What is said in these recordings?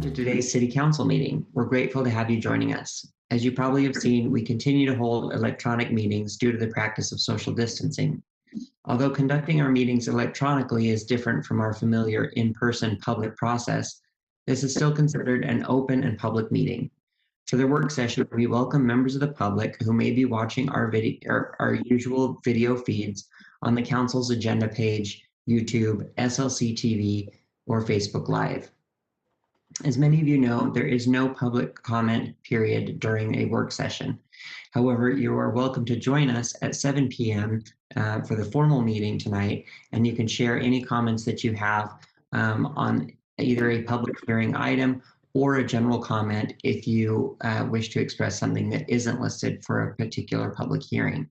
to today's City Council meeting. We're grateful to have you joining us. As you probably have seen, we continue to hold electronic meetings due to the practice of social distancing. Although conducting our meetings electronically is different from our familiar in-person public process, this is still considered an open and public meeting. For the work session, we welcome members of the public who may be watching our usual video feeds on the Council's agenda page, YouTube, SLC TV, or Facebook Live. As many of you know, there is no public comment period during a work session. However, you are welcome to join us at 7 p.m. For the formal meeting tonight, and you can share any comments that you have on either a public hearing item or a general comment if you wish to express something that isn't listed for a particular public hearing.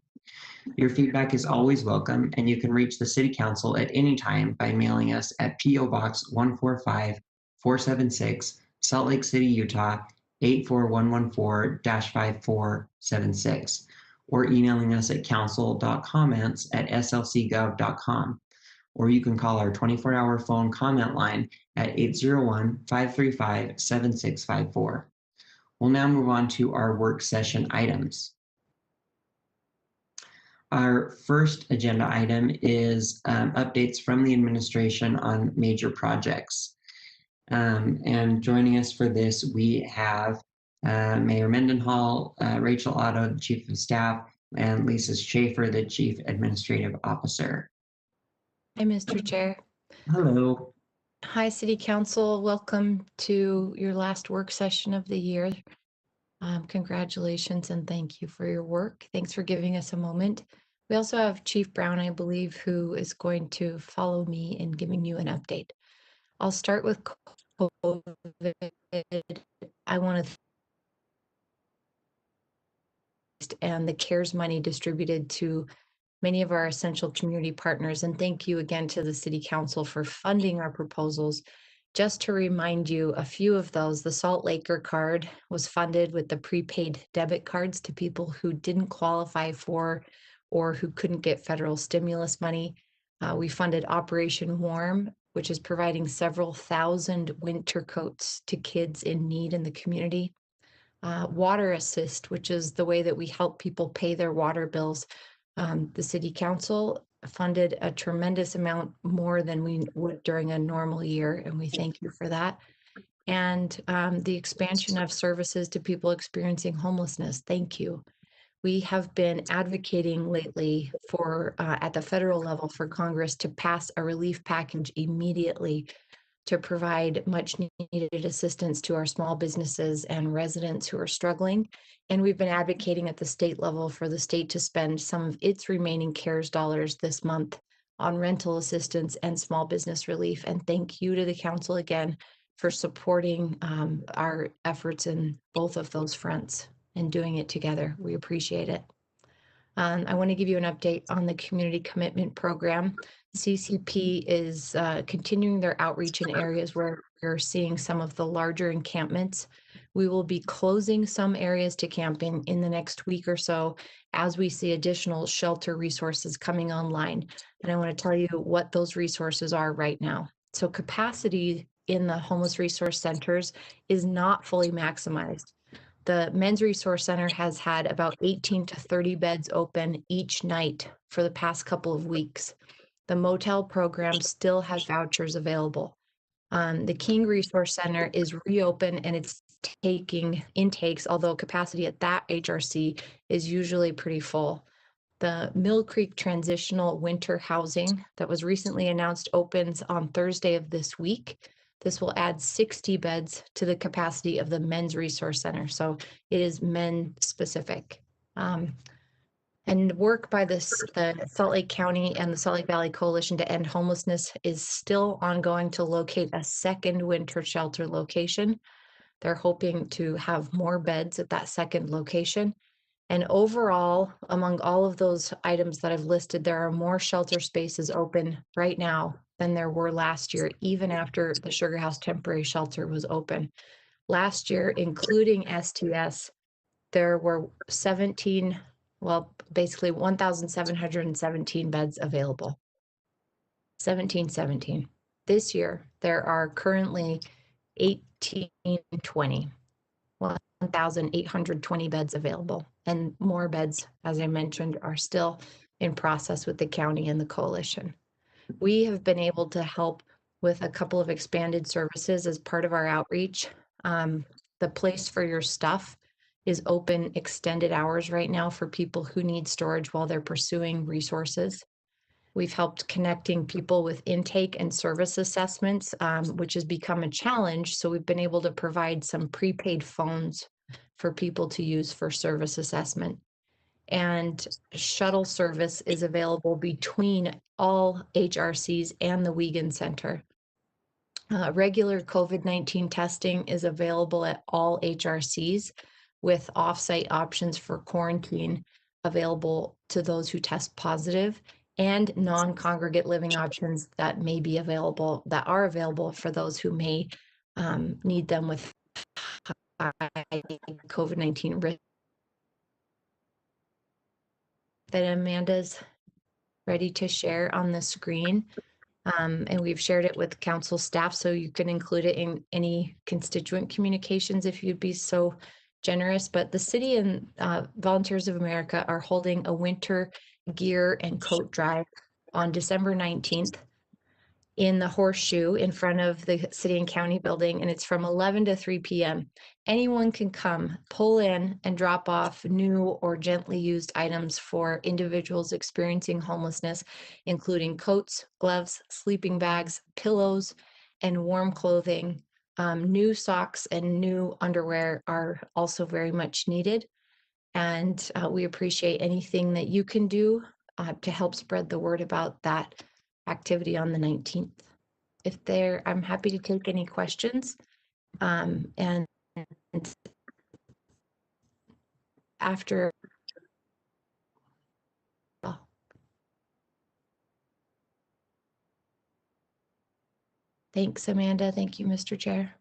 Your feedback is always welcome, and you can reach the City Council at any time by mailing us at P.O. Box 145476, Salt Lake City, Utah 84114-5476, or emailing us at council.comments@slcgov.com. Or you can call our 24-hour phone comment line at 801-535-7654. We'll now move on to our work session items. Our first agenda item is updates from the administration on major projects. And joining us for this, we have Mayor Mendenhall, Rachel Otto, the Chief of Staff, and Lisa Schaefer, the Chief Administrative Officer. Hi, Mr. Chair. Hello. Hi, City Council. Welcome to your last work session of the year. Congratulations and thank you for your work. Thanks for giving us a moment. We also have Chief Brown, I believe, who is going to follow me in giving you an update. I'll start with COVID. I want to and the CARES money distributed to many of our essential community partners. And thank you again to the City Council for funding our proposals. Just to remind you, a few of those, the Salt Laker card was funded with the prepaid debit cards to people who didn't qualify for or who couldn't get federal stimulus money. We funded Operation Warm, which is providing several thousand winter coats to kids in need in the community. Water Assist, which is the way that we help people pay their water bills. The City Council funded a tremendous amount more than we would during a normal year, and we thank you for that. And the expansion of services to people experiencing homelessness, thank you. We have been advocating lately for, at the federal level, for Congress to pass a relief package immediately to provide much needed assistance to our small businesses and residents who are struggling. And we've been advocating at the state level for the state to spend some of its remaining CARES dollars this month on rental assistance and small business relief. And thank you to the council again for supporting our efforts in both of those fronts and doing it together. We appreciate it. I want to give you an update on the Community Commitment Program. CCP is continuing their outreach in areas where we're seeing some of the larger encampments. We will be closing some areas to camping in the next week or so as we see additional shelter resources coming online. And I want to tell you what those resources are right now. So capacity in the homeless resource centers is not fully maximized. The Men's Resource Center has had about 18 to 30 beds open each night for the past couple of weeks. The motel program still has vouchers available. The King Resource Center is reopened and it's taking intakes, although capacity at that HRC is usually pretty full. The Mill Creek Transitional Winter Housing that was recently announced opens on Thursday of this week. This will add 60 beds to the capacity of the Men's Resource Center. So it is men specific. And work by the Salt Lake County and the Salt Lake Valley Coalition to End Homelessness is still ongoing to locate a second winter shelter location. They're hoping to have more beds at that second location. And overall, among all of those items that I've listed, there are more shelter spaces open right now than there were last year, even after the Sugar House temporary shelter was open. Last year, including STS, there were 1,717 beds available. 1717. This year, there are currently 1820. 1,820 beds available, and more beds, as I mentioned, are still in process with the county and the coalition. We have been able to help with a couple of expanded services as part of our outreach. The Place for Your Stuff is open extended hours right now for people who need storage while they're pursuing resources. We've helped connecting people with intake and service assessments, which has become a challenge. So we've been able to provide some prepaid phones for people to use for service assessment. And shuttle service is available between all HRCs and the Wiegand Center. Regular COVID-19 testing is available at all HRCs, with offsite options for quarantine available to those who test positive, and non-congregate living options that are available for those who may need them with COVID-19 risk. That Amanda's ready to share on the screen. And we've shared it with council staff, so you can include it in any constituent communications if you'd be so generous. But the city and Volunteers of America are holding a winter gear and coat drive on December 19th in the Horseshoe in front of the city and county building, and it's from 11 to 3 p.m. Anyone can come, pull in, and drop off new or gently used items for individuals experiencing homelessness, including coats, gloves, sleeping bags, pillows, and warm clothing. New socks and new underwear are also very much needed, and we appreciate anything that you can do to help spread the word about that activity on the 19th. I'm happy to take any questions. And after, thanks, Amanda. Thank you, Mr. Chair.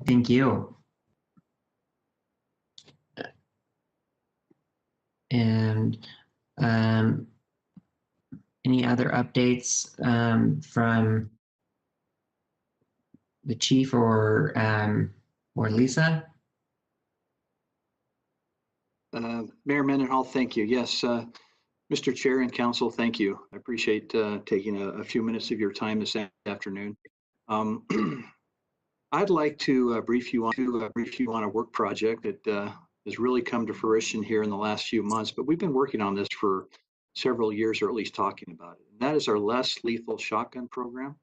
Thank you. And any other updates from the chief or Lisa? Mayor Mendenhall, thank you. Yes, Mr. Chair and Council, thank you. I appreciate taking a few minutes of your time this afternoon. I'd like to brief you on a work project that has really come to fruition here in the last few months, but we've been working on this for several years, or at least talking about it. And that is our less lethal shotgun program.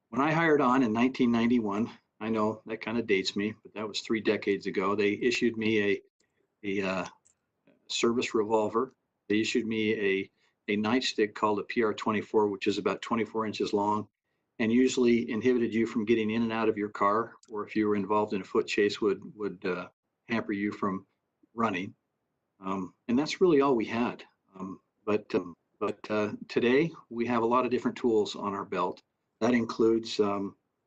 When I hired on in 1991, I know that kind of dates me, but that was 3 decades ago. They issued me a service revolver. They issued me a nightstick called a PR-24, which is about 24 inches long, and usually inhibited you from getting in and out of your car, or if you were involved in a foot chase, would hamper you from running. And that's really all we had. But today we have a lot of different tools on our belt. That includes,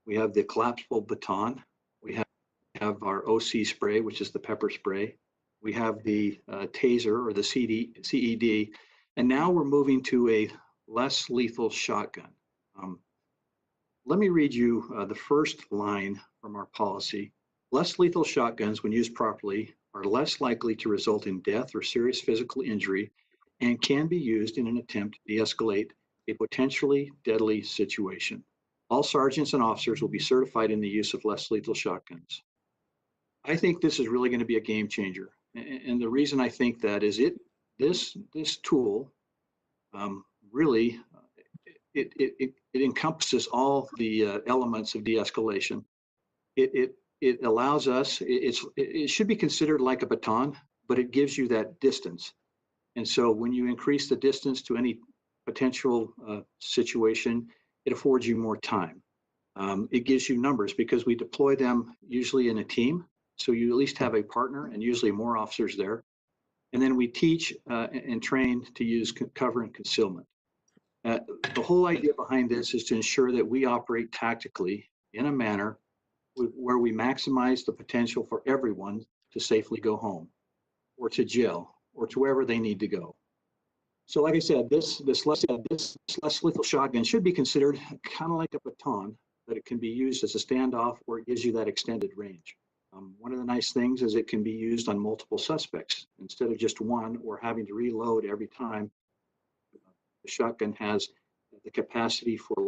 we have the collapsible baton. We have our OC spray, which is the pepper spray. We have the taser, or the CED. And now we're moving to a less lethal shotgun. Let me read you the first line from our policy. Less lethal shotguns, when used properly, are less likely to result in death or serious physical injury, and can be used in an attempt to de-escalate a potentially deadly situation. All sergeants and officers will be certified in the use of less lethal shotguns. I think this is really going to be a game changer. And the reason I think that is this tool really, it encompasses all the elements of de-escalation. It allows us, it should be considered like a baton, but it gives you that distance. And so when you increase the distance to any potential situation, it affords you more time. It gives you numbers, because we deploy them usually in a team. So you at least have a partner, and usually more officers there. And then we teach and train to use cover and concealment. The whole idea behind this is to ensure that we operate tactically in a manner where we maximize the potential for everyone to safely go home, or to jail, or to wherever they need to go. So like I said, this less lethal shotgun should be considered kind of like a baton, but it can be used as a standoff or it gives you that extended range. One of the nice things is it can be used on multiple suspects instead of just one or having to reload every time. The shotgun has the capacity for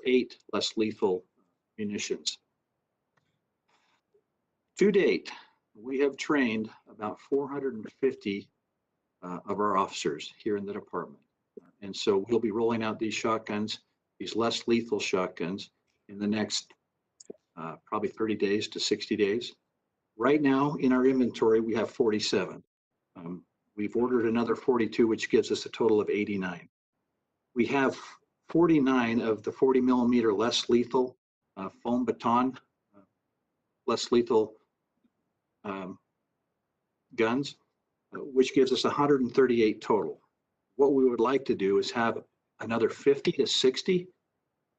8 less lethal munitions. To date, we have trained about 450 of our officers here in the department. And so we'll be rolling out these shotguns, these less lethal shotguns, in the next probably 30 days to 60 days. Right now in our inventory, we have 47. We've ordered another 42, which gives us a total of 89. We have 49 of the 40 millimeter less lethal foam baton, less lethal guns, which gives us 138 total. What we would like to do is have another 50 to 60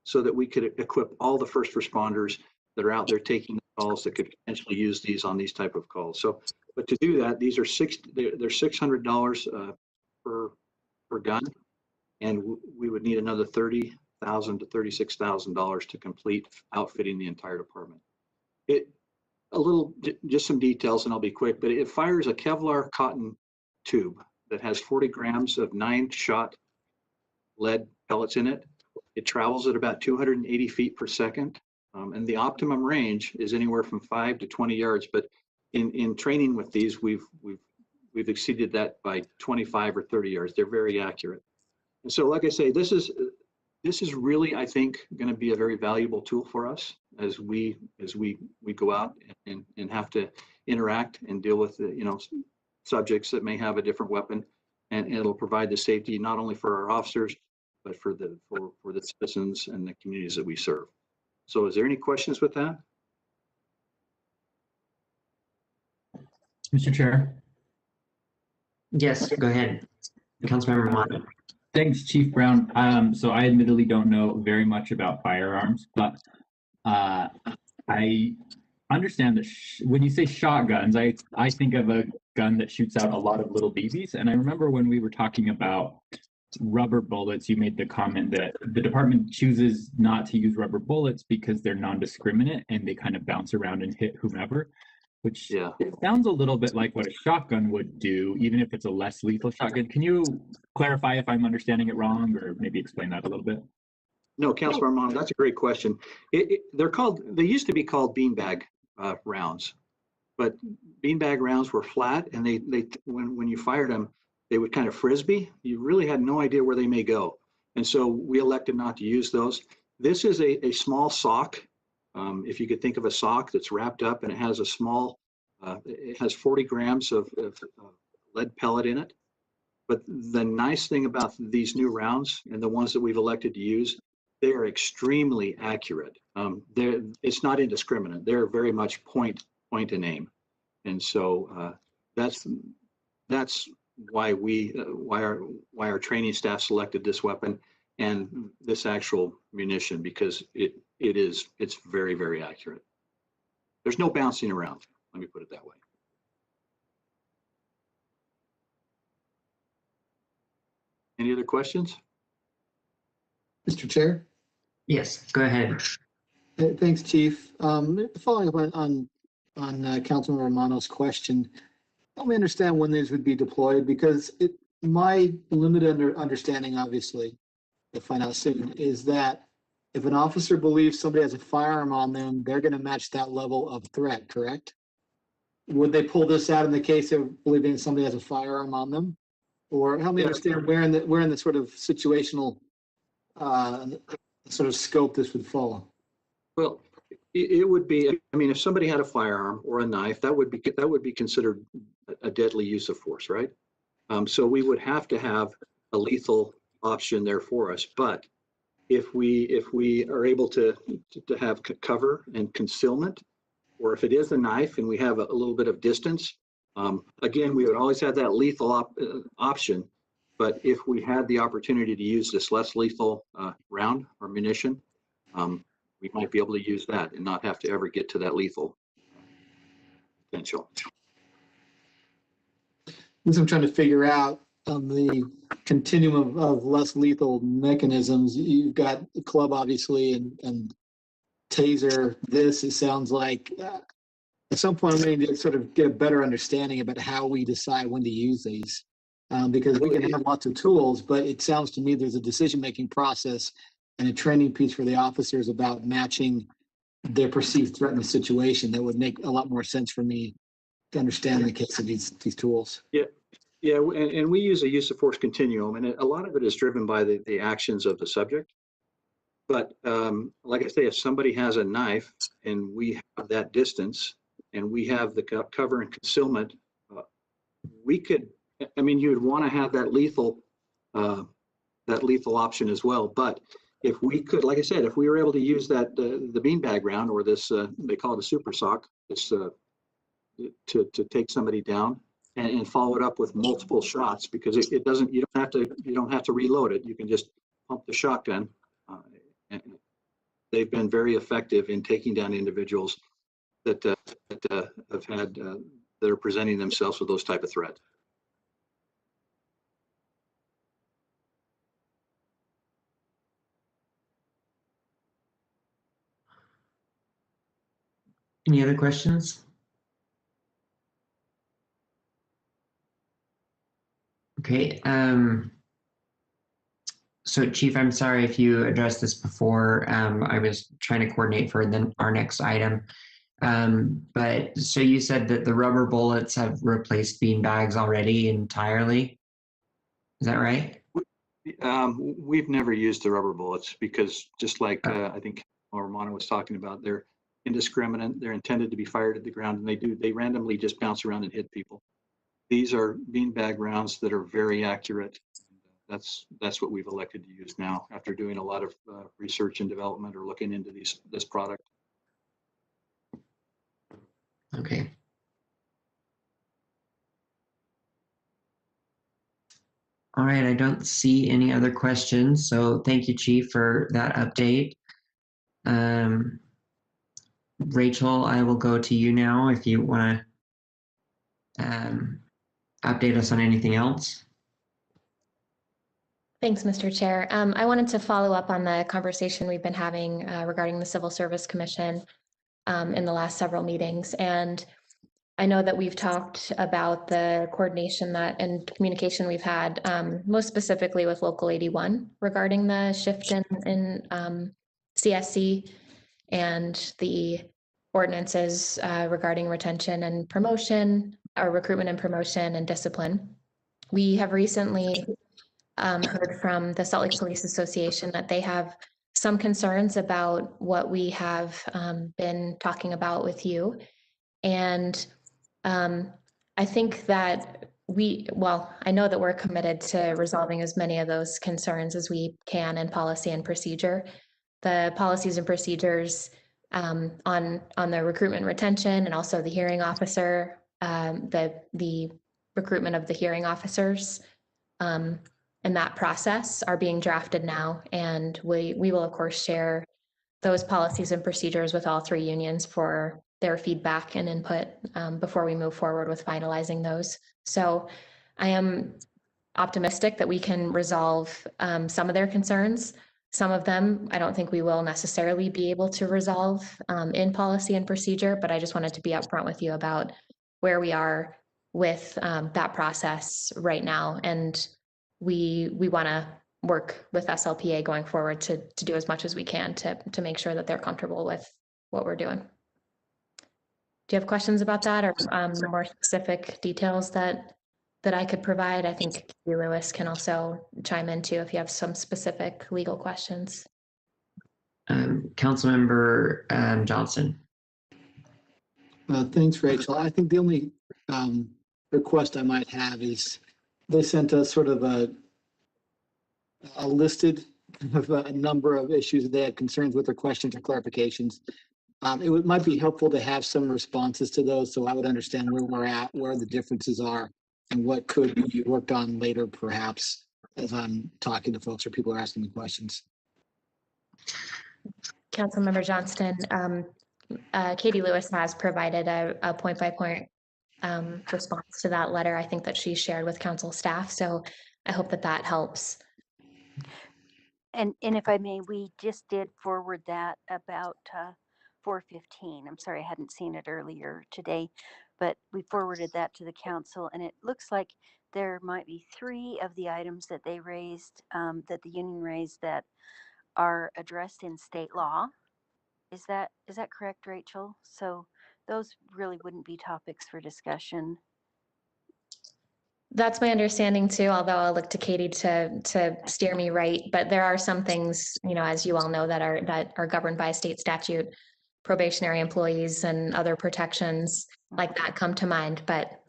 so that we could equip all the first responders that are out there taking calls that could potentially use these on these type of calls. So, but to do that, these are they're $600 per gun, and we would need another $30,000 to $36,000 to complete outfitting the entire department. Just some details, and I'll be quick, but it fires a Kevlar cotton tube that has 40 grams of 9-shot lead pellets in it. It travels at about 280 feet per second, and the optimum range is anywhere from 5 to 20 yards. But in training with these, we've exceeded that by 25 or 30 yards. They're very accurate. And so, like I say, this is really, I think, going to be a very valuable tool for us as we go out and have to interact and deal with subjects that may have a different weapon, and it'll provide the safety not only for our officers but for the citizens and the communities that we serve. So, is there any questions with that? Mr. Chair. Yes, go ahead, Councilmember Romano. Thanks, Chief Brown. So I admittedly don't know very much about firearms, but I understand that when you say shotguns, I think of a gun that shoots out a lot of little BBs. And I remember when we were talking about rubber bullets, you made the comment that the department chooses not to use rubber bullets because they're non-discriminate and they kind of bounce around and hit whomever, which it sounds a little bit like what a shotgun would do, even if it's a less lethal shotgun. Can you clarify if I'm understanding it wrong, or maybe explain that a little bit? No, Councilor Armando, that's a great question. They used to be called beanbag rounds, but beanbag rounds were flat, and when you fired them, they would kind of frisbee. You really had no idea where they may go. And so we elected not to use those. This is a small sock. If you could think of a sock that's wrapped up, and it has it has 40 grams of lead pellet in it. But the nice thing about these new rounds and the ones that we've elected to use, they are extremely accurate. It's not indiscriminate. They're very much point and aim. And so that's why our training staff selected this weapon and this actual munition, because it's very, very accurate. There's no bouncing around. Let me put it that way. Any other questions? Mr. Chair? Yes, go ahead. Thanks, Chief. Following up on Councilman Romano's question, help me understand when these would be deployed, because my limited understanding, obviously, we'll find out soon, is that if an officer believes somebody has a firearm on them, they're going to match that level of threat, correct? Would they pull this out in the case of believing somebody has a firearm on them? Or help me understand where in the sort of situational sort of scope this would fall. Well, it would be, I mean, if somebody had a firearm or a knife, that would be considered a deadly use of force, right? So we would have to have a lethal option there for us. But if we are able to have cover and concealment, or if it is a knife and we have a little bit of distance, again, we would always have that lethal option. But if we had the opportunity to use this less lethal round or munition, we might be able to use that and not have to ever get to that lethal potential. This I'm trying to figure out on the continuum of less lethal mechanisms. You've got the club, obviously, and taser this, it sounds like at some point we need to sort of get a better understanding about how we decide when to use these. Because we can have lots of tools, but it sounds to me there's a decision-making process and a training piece for the officers about matching their perceived threat in the situation that would make a lot more sense for me to understand in the case of these tools. Yeah, and we use a use of force continuum, and a lot of it is driven by the actions of the subject. But like I say, if somebody has a knife and we have that distance and we have the cover and concealment, we could, I mean, you would want to have that lethal option as well. But if we could, like I said, if we were able to use that the beanbag round or this, they call it a super sock, this to take somebody down and follow it up with multiple shots, because it doesn't, you don't have to reload it. You can just pump the shotgun. And they've been very effective in taking down individuals that have had that are presenting themselves with those type of threats. Any other questions? Okay. So Chief, I'm sorry if you addressed this before. I was trying to coordinate for our next item. But so you said that the rubber bullets have replaced bean bags already entirely. Is that right? We've never used the rubber bullets because, just like I think Romano was talking about, they're indiscriminate. They're intended to be fired at the ground, and they randomly just bounce around and hit people. These are beanbag rounds that are very accurate. That's what we've elected to use now after doing a lot of research and development or looking into this product. Okay. All right, I don't see any other questions. So thank you, Chief, for that update. Rachel, I will go to you now if you want to update us on anything else. Thanks, Mr. Chair. I wanted to follow up on the conversation we've been having regarding the Civil Service Commission in the last several meetings. And I know that we've talked about the coordination and communication we've had, most specifically with Local 81 regarding the shift in CSC and the ordinances regarding retention and promotion, or recruitment and promotion and discipline. We have recently heard from the Salt Lake Police Association that they have some concerns about what we have been talking about with you. And I think that I know that we're committed to resolving as many of those concerns as we can in policy and procedure. The policies and procedures on the recruitment retention and also the hearing officer, the recruitment of the hearing officers, and that process are being drafted now. And we will of course share those policies and procedures with all three unions for their feedback and input before we move forward with finalizing those. So I am optimistic that we can resolve some of their concerns. Some of them, I don't think we will necessarily be able to resolve in policy and procedure, but I just wanted to be upfront with you about where we are with that process right now. And we want to work with SLPA going forward to do as much as we can to make sure that they're comfortable with what we're doing. Do you have questions about that, or more specific details that I could provide? I think Katie Lewis can also chime in too if you have some specific legal questions. Councilmember Johnson. Thanks, Rachel. I think the only request I might have is they sent us sort of a listed of a number of issues that they had concerns with or questions or clarifications. It might be helpful to have some responses to those, so I would understand where we're at, where the differences are, and what could be worked on later, perhaps, as I'm talking to folks or people are asking me questions. Councilmember Johnston, Katie Lewis has provided a point-by-point response to that letter, I think, that she shared with council staff. So I hope that helps. And if I may, we just did forward that about 415. I'm sorry, I hadn't seen it earlier today, but we forwarded that to the council, and it looks like there might be 3 of the items that they raised, that the union raised, that are addressed in state law. Is that correct, Rachel? So those really wouldn't be topics for discussion. That's my understanding too, although I'll look to Katie to steer me right. But there are some things, as you all know, that are governed by state statute. Probationary employees and other protections like that come to mind, but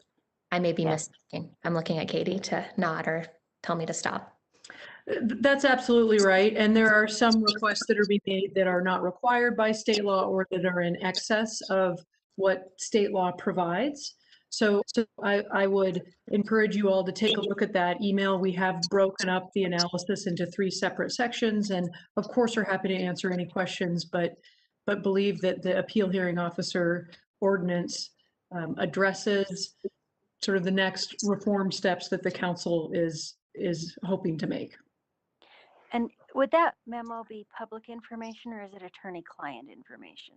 I may be mistaken. I'm looking at Katie to nod or tell me to stop. That's absolutely right. And there are some requests that are being made that are not required by state law or that are in excess of what state law provides. So I would encourage you all to take a look at that email. We have broken up the analysis into 3 separate sections, and of course are happy to answer any questions, but believe that the appeal hearing officer ordinance addresses sort of the next reform steps that the council is hoping to make. And would that memo be public information, or is it attorney-client information?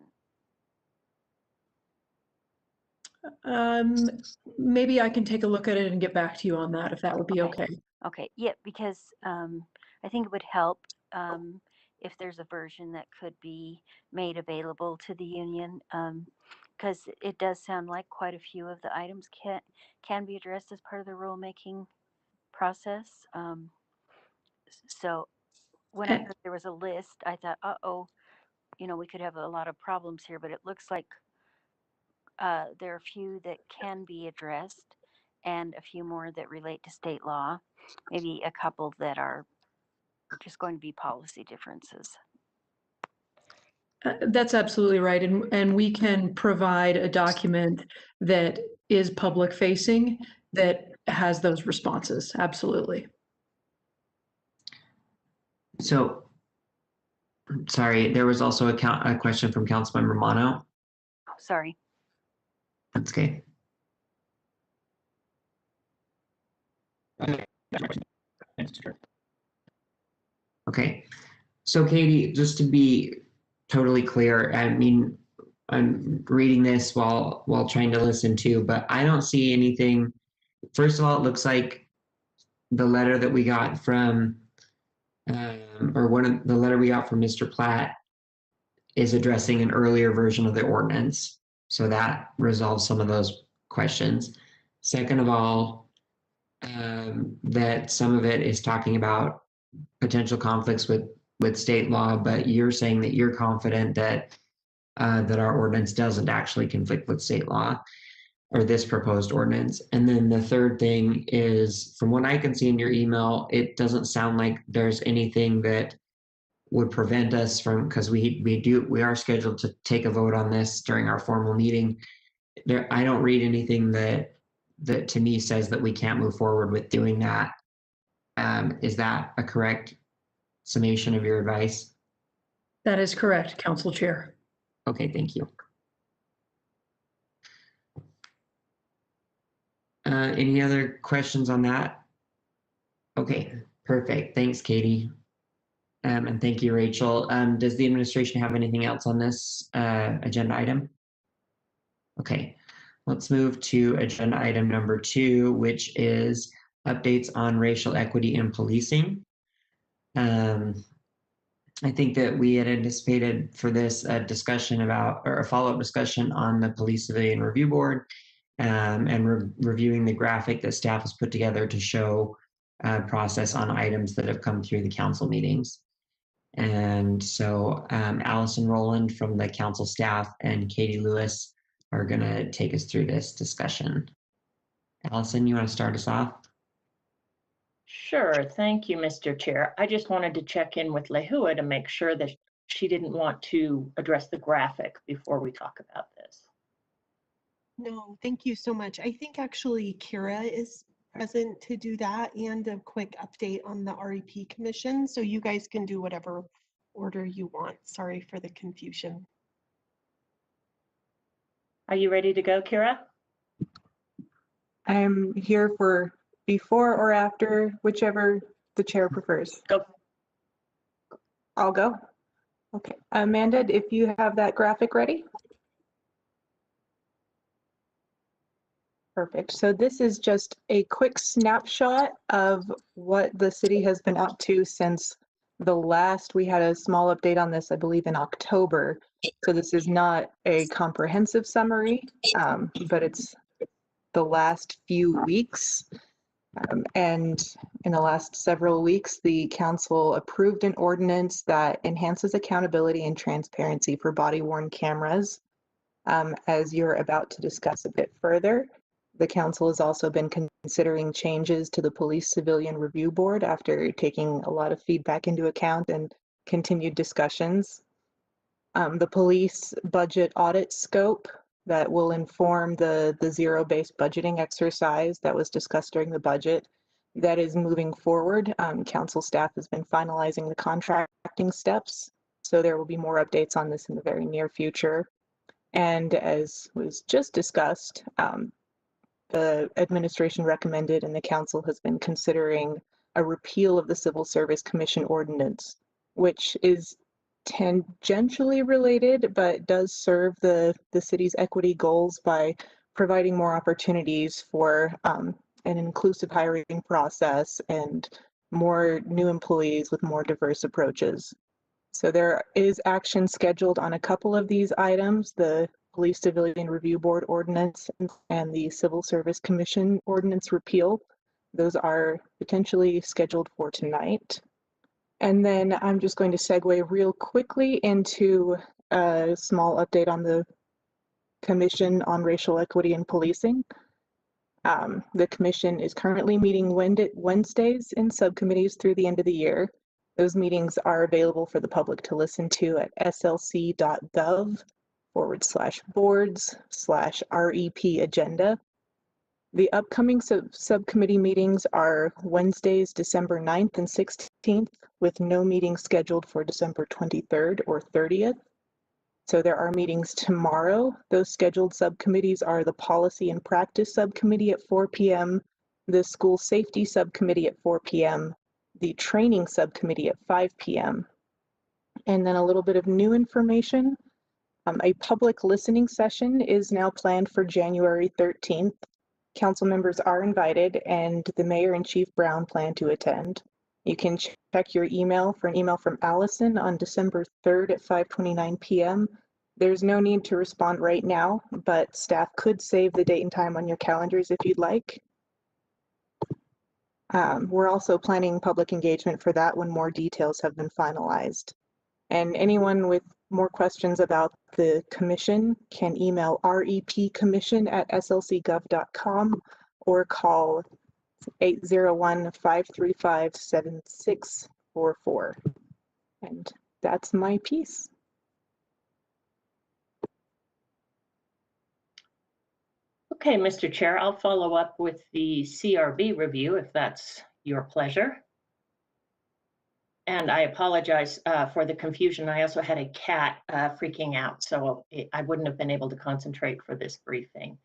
Maybe I can take a look at it and get back to you on that, if that would be okay. Okay, yeah, because I think it would help if there's a version that could be made available to the union, because it does sound like quite a few of the items can be addressed as part of the rulemaking process. So when I heard there was a list, I thought, uh-oh, we could have a lot of problems here, but it looks like there are a few that can be addressed and a few more that relate to state law, maybe a couple that are just going to be policy differences. That's absolutely right. And we can provide a document that is public facing that has those responses. Absolutely. So, sorry, there was also a question from Councilmember Romano. Oh, sorry. That's okay. Okay. So Katie, just to be totally clear, I mean, I'm reading this while trying to listen to, but I don't see anything. First of all, it looks like the letter that we got from, the letter we got from Mr. Platt is addressing an earlier version of the ordinance. So that resolves some of those questions. Second of all, that some of it is talking about potential conflicts with state law, but you're saying that you're confident that that our ordinance doesn't actually conflict with state law, or this proposed ordinance. And then the third thing is, from what I can see in your email, it doesn't sound like there's anything that would prevent us from, because we are scheduled to take a vote on this during our formal meeting. I don't read anything that to me says that we can't move forward with doing that. Is that a correct summation of your advice? That is correct, Council Chair. Okay, thank you. Any other questions on that? Okay, perfect. Thanks, Katie. And thank you, Rachel. Does the administration have anything else on this agenda item? Okay, let's move to agenda item number 2, which is updates on racial equity in policing. I think that we had anticipated for this discussion about, or a follow-up discussion on the Police Civilian Review Board, and reviewing the graphic that staff has put together to show process on items that have come through the council meetings. And so Allison Rowland from the council staff and Katie Lewis are going to take us through this discussion. Allison, you want to start us off? Sure. Thank you, Mr. Chair. I just wanted to check in with Lehua to make sure that she didn't want to address the graphic before we talk about this. No, thank you so much. I think actually Kira is present to do that, and a quick update on the REP Commission. So you guys can do whatever order you want. Sorry for the confusion. Are you ready to go, Kira? I'm here for before or after, whichever the chair prefers. Go. I'll go. Okay, Amanda, if you have that graphic ready. Perfect. So this is just a quick snapshot of what the city has been up to since the last, we had a small update on this, I believe in October. So this is not a comprehensive summary, but it's the last few weeks. And in the last several weeks, the council approved an ordinance that enhances accountability and transparency for body-worn cameras. As you're about to discuss a bit further, the council has also been considering changes to the Police Civilian Review Board after taking a lot of feedback into account and continued discussions. The police budget audit scope that will inform the zero-based budgeting exercise that was discussed during the budget, that is moving forward. Council staff has been finalizing the contracting steps, so there will be more updates on this in the very near future. And as was just discussed, the administration recommended and the council has been considering a repeal of the Civil Service Commission ordinance, which is tangentially related, but does serve the city's equity goals by providing more opportunities for an inclusive hiring process and more new employees with more diverse approaches. So there is action scheduled on a couple of these items, the Police Civilian Review Board ordinance and the Civil Service Commission ordinance repeal. Those are potentially scheduled for tonight. And then I'm just going to segue real quickly into a small update on the Commission on Racial Equity and Policing. The commission is currently meeting Wednesdays in subcommittees through the end of the year. Those meetings are available for the public to listen to at slc.gov/boards/REP agenda. The upcoming subcommittee meetings are Wednesdays, December 9th and 16th, with no meetings scheduled for December 23rd or 30th. So there are meetings tomorrow. Those scheduled subcommittees are the Policy and Practice Subcommittee at 4 p.m., the School Safety Subcommittee at 4 p.m., the Training Subcommittee at 5 p.m. And then a little bit of new information. A public listening session is now planned for January 13th. Council members are invited and the Mayor and Chief Brown plan to attend. You can check your email for an email from Allison on December 3rd at 5:29 p.m. There's no need to respond right now, but staff could save the date and time on your calendars if you'd like. We're also planning public engagement for that when more details have been finalized. And anyone with more questions about the commission can email repcommission@slcgov.com or call 801-535-7644. And that's my piece. Okay, Mr. Chair, I'll follow up with the CRB review if that's your pleasure. And I apologize for the confusion. I also had a cat freaking out, so I wouldn't have been able to concentrate for this briefing.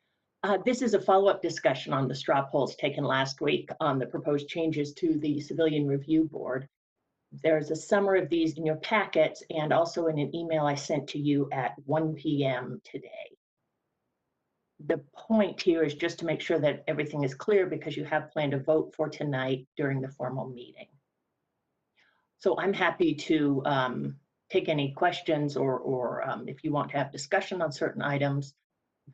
This is a follow-up discussion on the straw polls taken last week on the proposed changes to the Civilian Review Board. There's a summary of these in your packets and also in an email I sent to you at 1 p.m. today. The point here is just to make sure that everything is clear because you have planned to vote for tonight during the formal meeting. So I'm happy to take any questions or if you want to have discussion on certain items,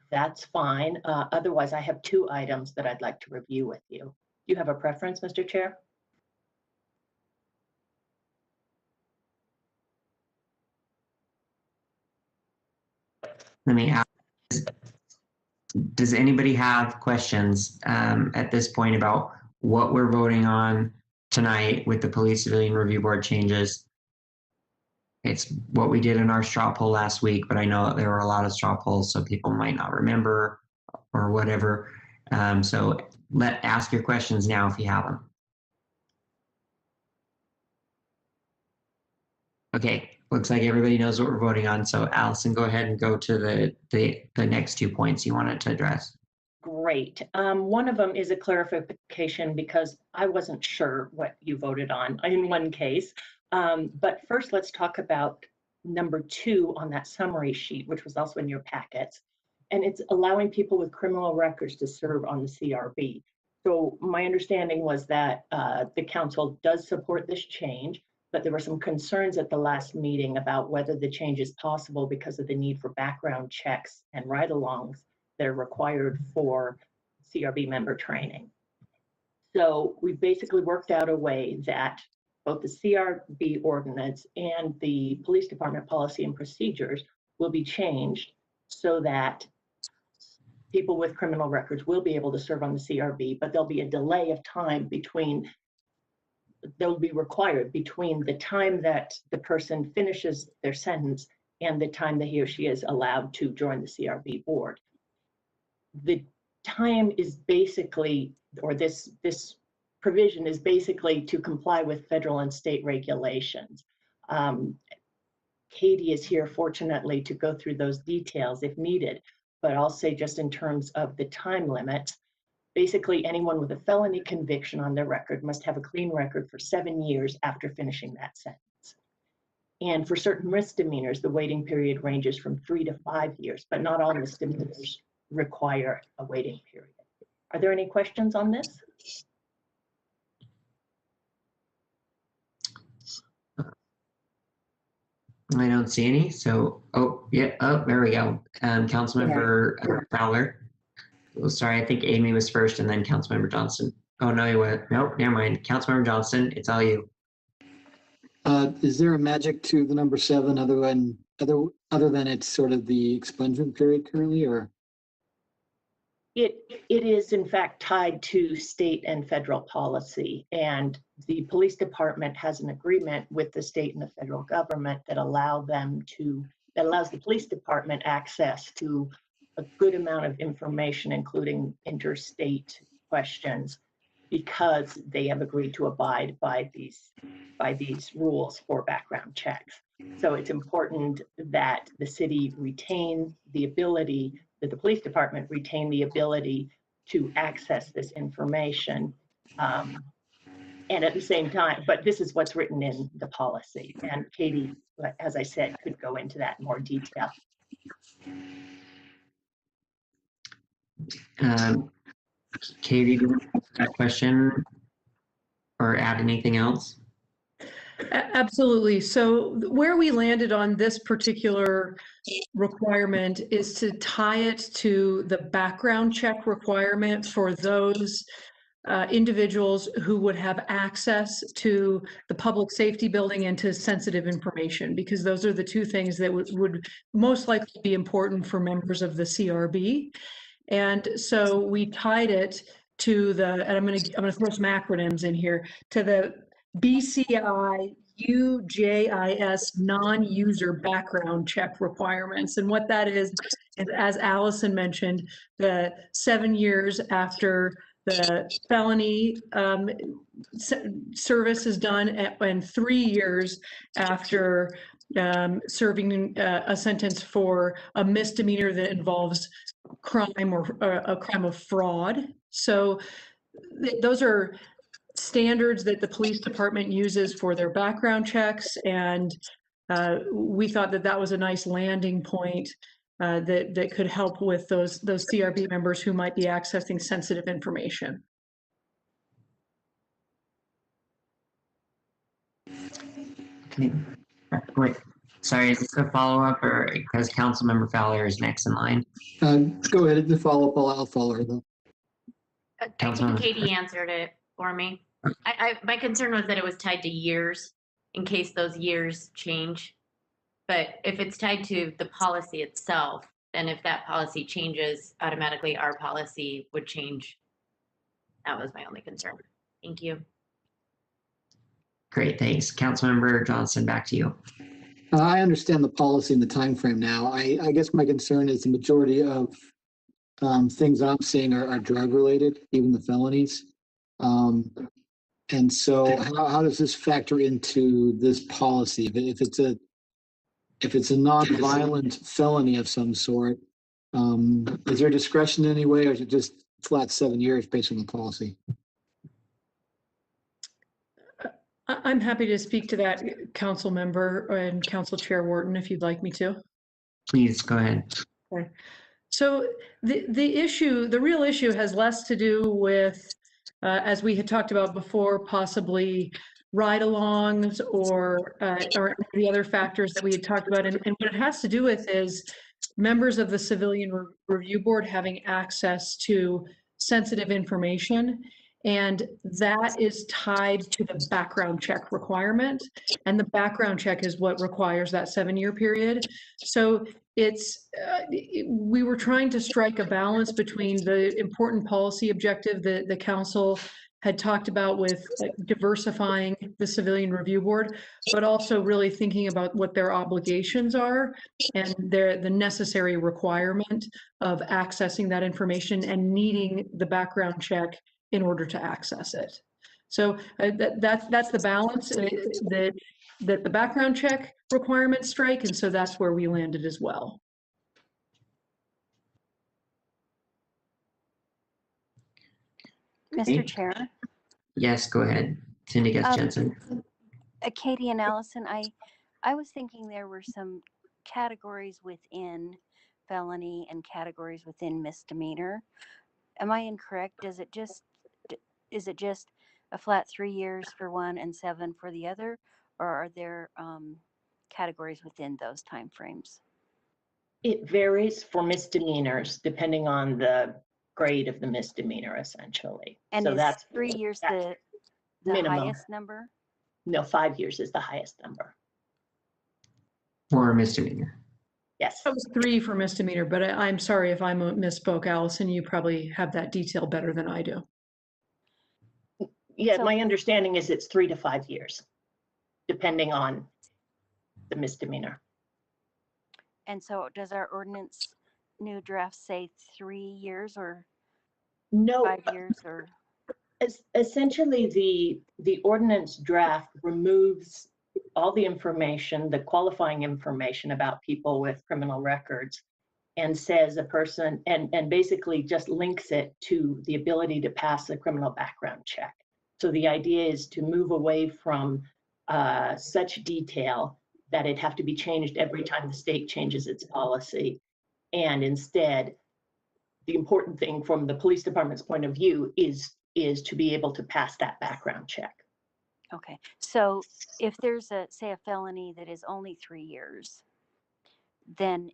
that's fine. Otherwise, I have two items that I'd like to review with you. Do you have a preference, Mr. Chair? Let me ask, does anybody have questions at this point about what we're voting on tonight with the Police Civilian Review Board changes? It's what we did in our straw poll last week, but I know there were a lot of straw polls, so people might not remember or whatever. So ask your questions now if you have them. Okay, looks like everybody knows what we're voting on. So Allison, go ahead and go to the next 2 points you wanted to address. Great. One of them is a clarification because I wasn't sure what you voted on in one case. But first, let's talk about number 2 on that summary sheet, which was also in your packets. And it's allowing people with criminal records to serve on the CRB. So my understanding was that the council does support this change, but there were some concerns at the last meeting about whether the change is possible because of the need for background checks and ride-alongs that are required for CRB member training. So we basically worked out a way that both the CRB ordinance and the police department policy and procedures will be changed so that people with criminal records will be able to serve on the CRB, but there'll be a delay of time between, they'll be required between the time that the person finishes their sentence and the time that he or she is allowed to join the CRB board. The time is basically, or this provision is basically to comply with federal and state regulations. Katie is here, fortunately, to go through those details if needed, but I'll say just in terms of the time limit, basically anyone with a felony conviction on their record must have a clean record for 7 years after finishing that sentence. And for certain misdemeanors, the waiting period ranges from 3 to 5 years, but not all misdemeanors require a waiting period. Are there any questions on this? I don't see any. So, there we go. Councilmember Fowler. Oh, sorry, I think Amy was first and then Councilmember Johnson. Oh, no, you were. Nope, never mind. Councilmember Johnson, it's all you. Is there a magic to the number 7 other than it's sort of the expungement period currently, or? It is in fact tied to state and federal policy, and the police department has an agreement with the state and the federal government that allows the police department access to a good amount of information, including interstate questions, because they have agreed to abide by these rules for background checks. So it's important that the city retain the ability, that the police department retain the ability to access this information. And at the same time, but this is what's written in the policy. And Katie, as I said, could go into that in more detail. Katie, do you have a question or add anything else? Absolutely. So where we landed on this particular requirement is to tie it to the background check requirement for those individuals who would have access to the public safety building and to sensitive information, because those are the two things that would most likely be important for members of the CRB. And so we tied it to the, and I'm going to throw some acronyms in here, to the BCI UJIS non-user background check requirements. And what that is, as Allison mentioned, the 7 years after the felony service is done and 3 years after serving a sentence for a misdemeanor that involves crime or a crime of fraud. So those are standards that the police department uses for their background checks, and we thought that that was a nice landing point that could help with those CRB members who might be accessing sensitive information. Okay, wait. Sorry, is this a follow-up, or because Councilmember Fowler is next in line? Go ahead, the follow-up. I'll follow her though. I think Katie answered it for me. My concern was that it was tied to years in case those years change. But if it's tied to the policy itself, then if that policy changes, automatically our policy would change. That was my only concern. Thank you. Great, thanks. Councilmember Johnson, back to you. I understand the policy and the time frame now. I guess my concern is the majority of things I'm seeing are drug related, even the felonies. And so how does this factor into this policy? If it's a non-violent felony of some sort, is there discretion in any way, or is it just flat 7 years based on the policy? I'm happy to speak to that, council member and council chair Wharton, if you'd like me to. Please go ahead. Okay. So the real issue has less to do with, as we had talked about before, possibly ride-alongs or the other factors that we had talked about. And what it has to do with is members of the Civilian Review Board having access to sensitive information. And that is tied to the background check requirement. And the background check is what requires that 7-year period. So it's, we were trying to strike a balance between the important policy objective that the council had talked about with diversifying the Civilian Review Board, but also really thinking about what their obligations are and the necessary requirement of accessing that information and needing the background check in order to access it. So that's the balance that the background check requirements strike, and so that's where we landed as well. Mr. Chair. Yes, go ahead. Cindy Guest-Jensen. Katie and Allison, I was thinking there were some categories within felony and categories within misdemeanor. Am I incorrect? Is it just a flat 3 years for one and 7 for the other, or are there categories within those timeframes? It varies for misdemeanors depending on the grade of the misdemeanor, essentially. And so is that's 3 years the minimum. highest number? No, 5 years is the highest number. For a misdemeanor. Yes. That was 3 for misdemeanor, but I'm sorry if I misspoke, Allison. You probably have that detail better than I do. Yeah, So- my understanding is it's 3 to 5 years, depending on the misdemeanor. And so does our ordinance new draft say 3 years or No, 5 years or? essentially the ordinance draft removes all the information, the qualifying information about people with criminal records, and says a person, and basically just links it to the ability to pass a criminal background check. So the idea is to move away from such detail that it have to be changed every time the state changes its policy. And instead, the important thing from the police department's point of view is to be able to pass that background check. Okay, so if there's say a felony that is only 3 years, then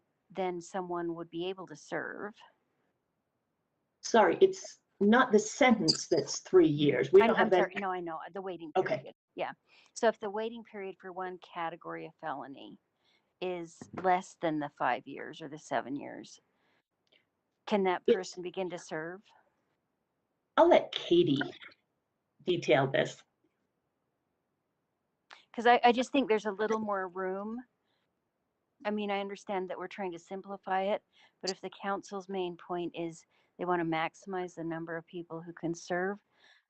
someone would be able to serve. Sorry, it's not the sentence that's 3 years. We don't I'm have that. sorry, no, I know, the waiting Okay. period. Yeah, so if the waiting period for one category of felony is less than the 5 years or the 7 years, can that It's- person begin to serve? I'll let Katie detail this. Because I just think there's a little more room. I mean, I understand that we're trying to simplify it, but if the council's main point is they want to maximize the number of people who can serve,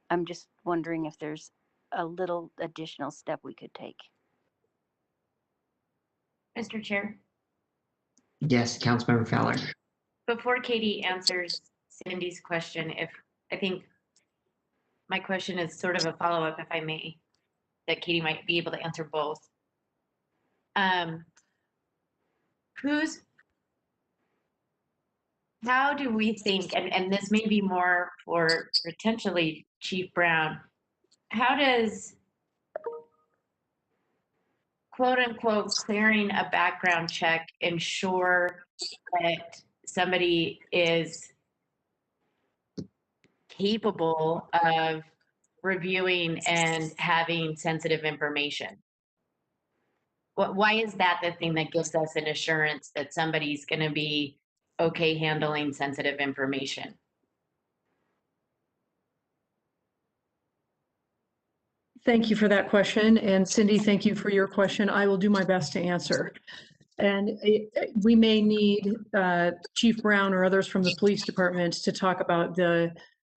I'm just wondering if there's a little additional step we could take. Mr. Chair, Yes, Councilmember Fowler. before Katie answers Cindy's question, I think my question is sort of a follow-up, if I may, that Katie might be able to answer both. How do we think, and this may be more for potentially Chief Brown, how does quote unquote clearing a background check ensure that somebody is capable of reviewing and having sensitive information? Why is that the thing that gives us an assurance that somebody's going to be okay handling sensitive information? Thank you for that question. And Cindy, thank you for your question. I will do my best to answer. And we may need Chief Brown or others from the police department to talk about the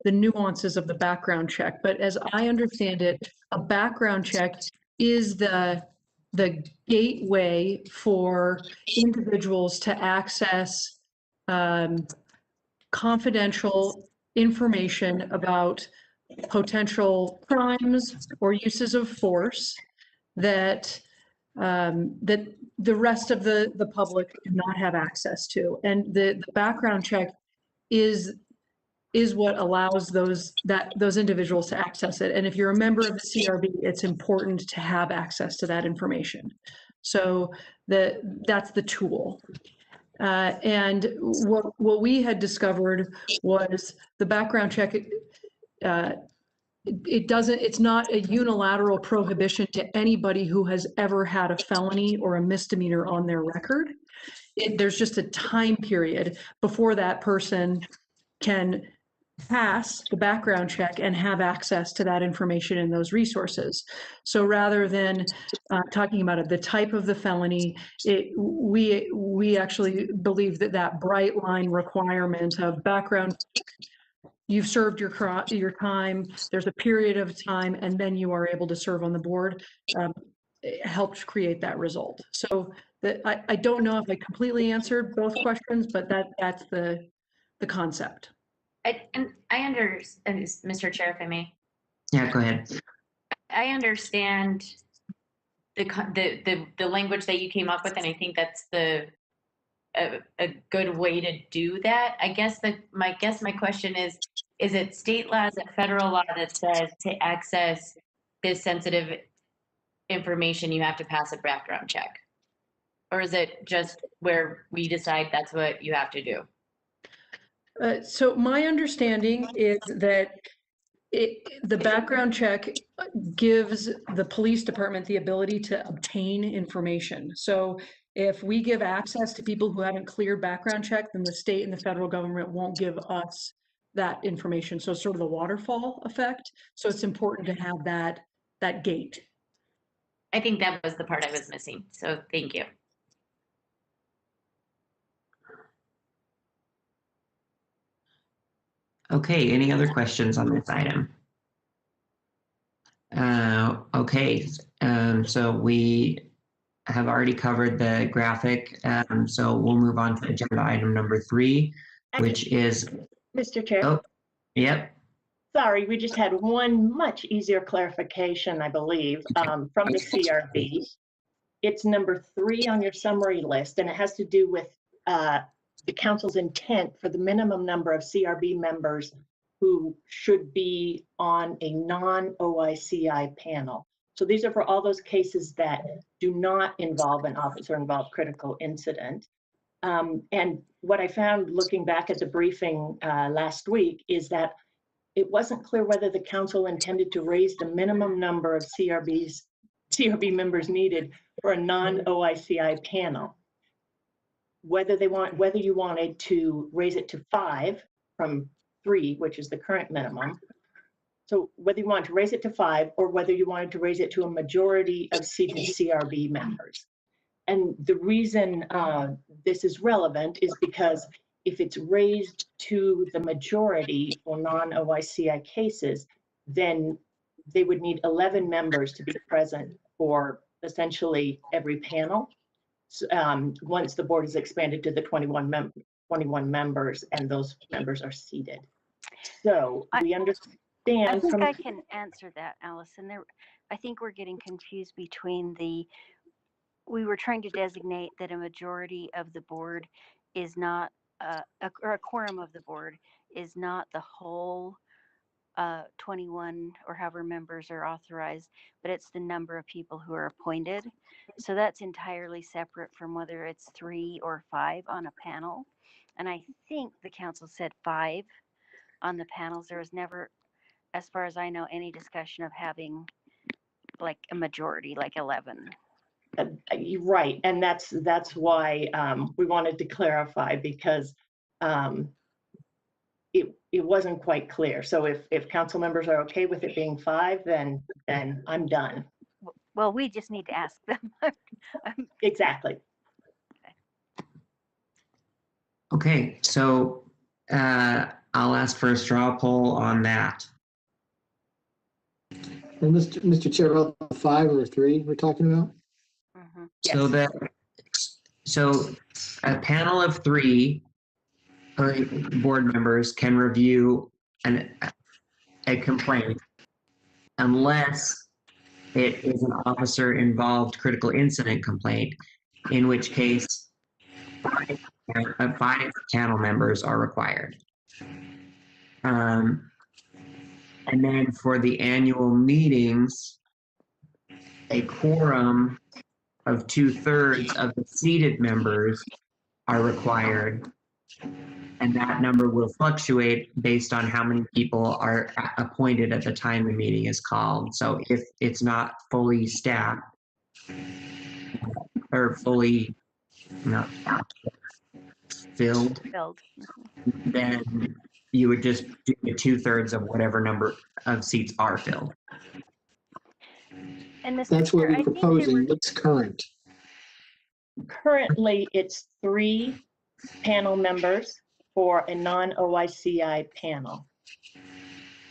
nuances of the background check. But as I understand it, a background check is the gateway for individuals to access confidential information about potential crimes or uses of force that that the rest of the public do not have access to. And the background check is what allows those individuals to access it. And if you're a member of the CRB, it's important to have access to that information. So that's the tool. And what we had discovered was the background check, it's not a unilateral prohibition to anybody who has ever had a felony or a misdemeanor on their record. There's just a time period before that person can pass the background check and have access to that information and those resources. So rather than talking about the type of the felony, we actually believe that bright line requirement of background, you've served your time, there's a period of time, and then you are able to serve on the board, helped create that result. So I don't know if I completely answered both questions, but that's the concept. And I understand, Mr. Chair, if I may. Yeah, go ahead. I understand the language that you came up with, and I think that's a good way to do that. I guess my question is it state law, is it federal law that says to access this sensitive information you have to pass a background check? Or is it just where we decide that's what you have to do? So my understanding is that the background check gives the police department the ability to obtain information. So if we give access to people who haven't cleared background check, then the state and the federal government won't give us that information. So it's sort of the waterfall effect. So it's important to have that gate. I think that was the part I was missing. So thank you. Okay, any other questions on this item? Okay, so we have already covered the graphic, so we'll move on to agenda item number 3, which is... Mr. Chair. Oh, yep. Sorry, we just had one much easier clarification, I believe, from the CRB. It's number 3 on your summary list, and it has to do with the council's intent for the minimum number of CRB members who should be on a non-OICI panel. So these are for all those cases that do not involve an officer-involved critical incident. And what I found looking back at the briefing last week is that it wasn't clear whether the council intended to raise the minimum number of CRB members needed for a non-OICI panel. Whether you wanted to raise it to 5 from 3, which is the current minimum. So whether you want to raise it to 5 or whether you wanted to raise it to a majority of seated CRB members. And the reason this is relevant is because if it's raised to the majority for non-OICI cases, then they would need 11 members to be present for essentially every panel. Once the board is expanded to the 21 members and those members are seated. So we understand. I think I can answer that, Allison. I think we're getting confused between we were trying to designate that a majority of the board is not, or a quorum of the board is not the whole 21 or however members are authorized, but it's the number of people who are appointed. So that's entirely separate from whether it's 3 or 5 on a panel. And I think the council said 5 on the panels. There was never, as far as I know, any discussion of having like a majority, like 11. You're right, and that's why we wanted to clarify, because it wasn't quite clear. So if council members are okay with it being 5, then I'm done. Well, we just need to ask them. Exactly. Okay, so I'll ask for a straw poll on that. And Mr. Chair, about 5 or 3 we're talking about? Yes. So a panel of 3 board members can review a complaint unless it is an officer-involved critical incident complaint, in which case five panel members are required. And then for the annual meetings, a quorum of 2/3 of the seated members are required. And that number will fluctuate based on how many people are appointed at the time the meeting is called. So if it's not fully staffed or fully not filled, then you would just do 2/3 of whatever number of seats are filled. And Mr. That's what Chair, we're I think proposing. What's current? currently it's 3 panel members for a non-OICI panel.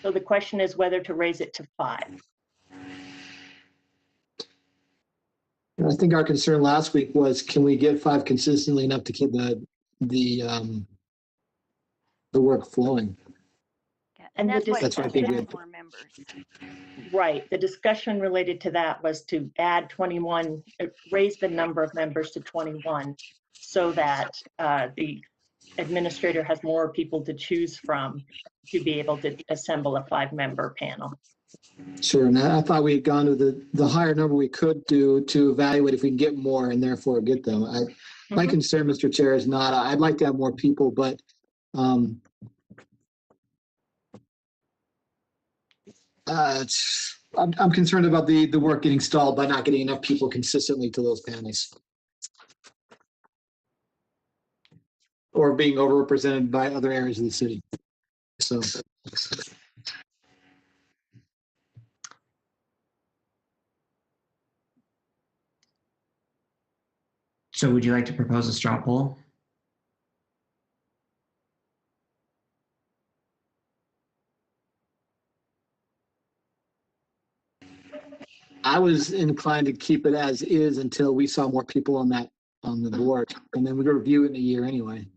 So the question is whether to raise it to 5. I think our concern last week was, can we get 5 consistently enough to keep the work flowing? And that's why That's what I it's think we 4 members. Right, the discussion related to that was to add 21, raise the number of members to 21 so that the administrator has more people to choose from to be able to assemble a 5-member panel. Sure, and I thought we had gone to the higher number we could do to evaluate if we can get more and therefore get them. My concern, Mr. Chair, is not, I'd like to have more people, but I'm concerned about the work getting stalled by not getting enough people consistently to those panels. Or being overrepresented by other areas of the city. So. So would you like to propose a straw poll? I was inclined to keep it as is until we saw more people on the board, and then we review it in a year anyway.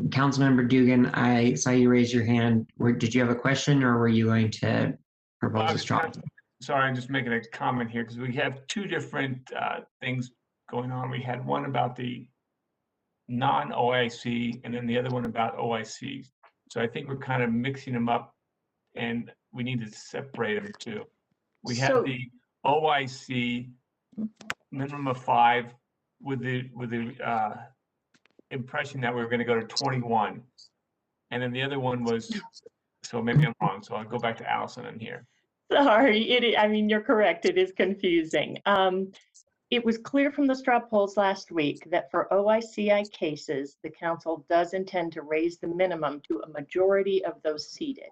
Councilmember Dugan, I saw you raise your hand. Did you have a question or were you going to propose a straw poll? Sorry, I'm just making a comment here because we have 2 different things going on. We had one about the non-OIC and then the other one about OIC. So I think we're kind of mixing them up and we need to separate them too. We have the OIC minimum of 5 with the impression that we were going to go to 21. And then the other one was, so maybe I'm wrong. So I'll go back to Allison in here. Sorry, I mean, you're correct. It is confusing. It was clear from the straw polls last week that for OICI cases, the council does intend to raise the minimum to a majority of those seated.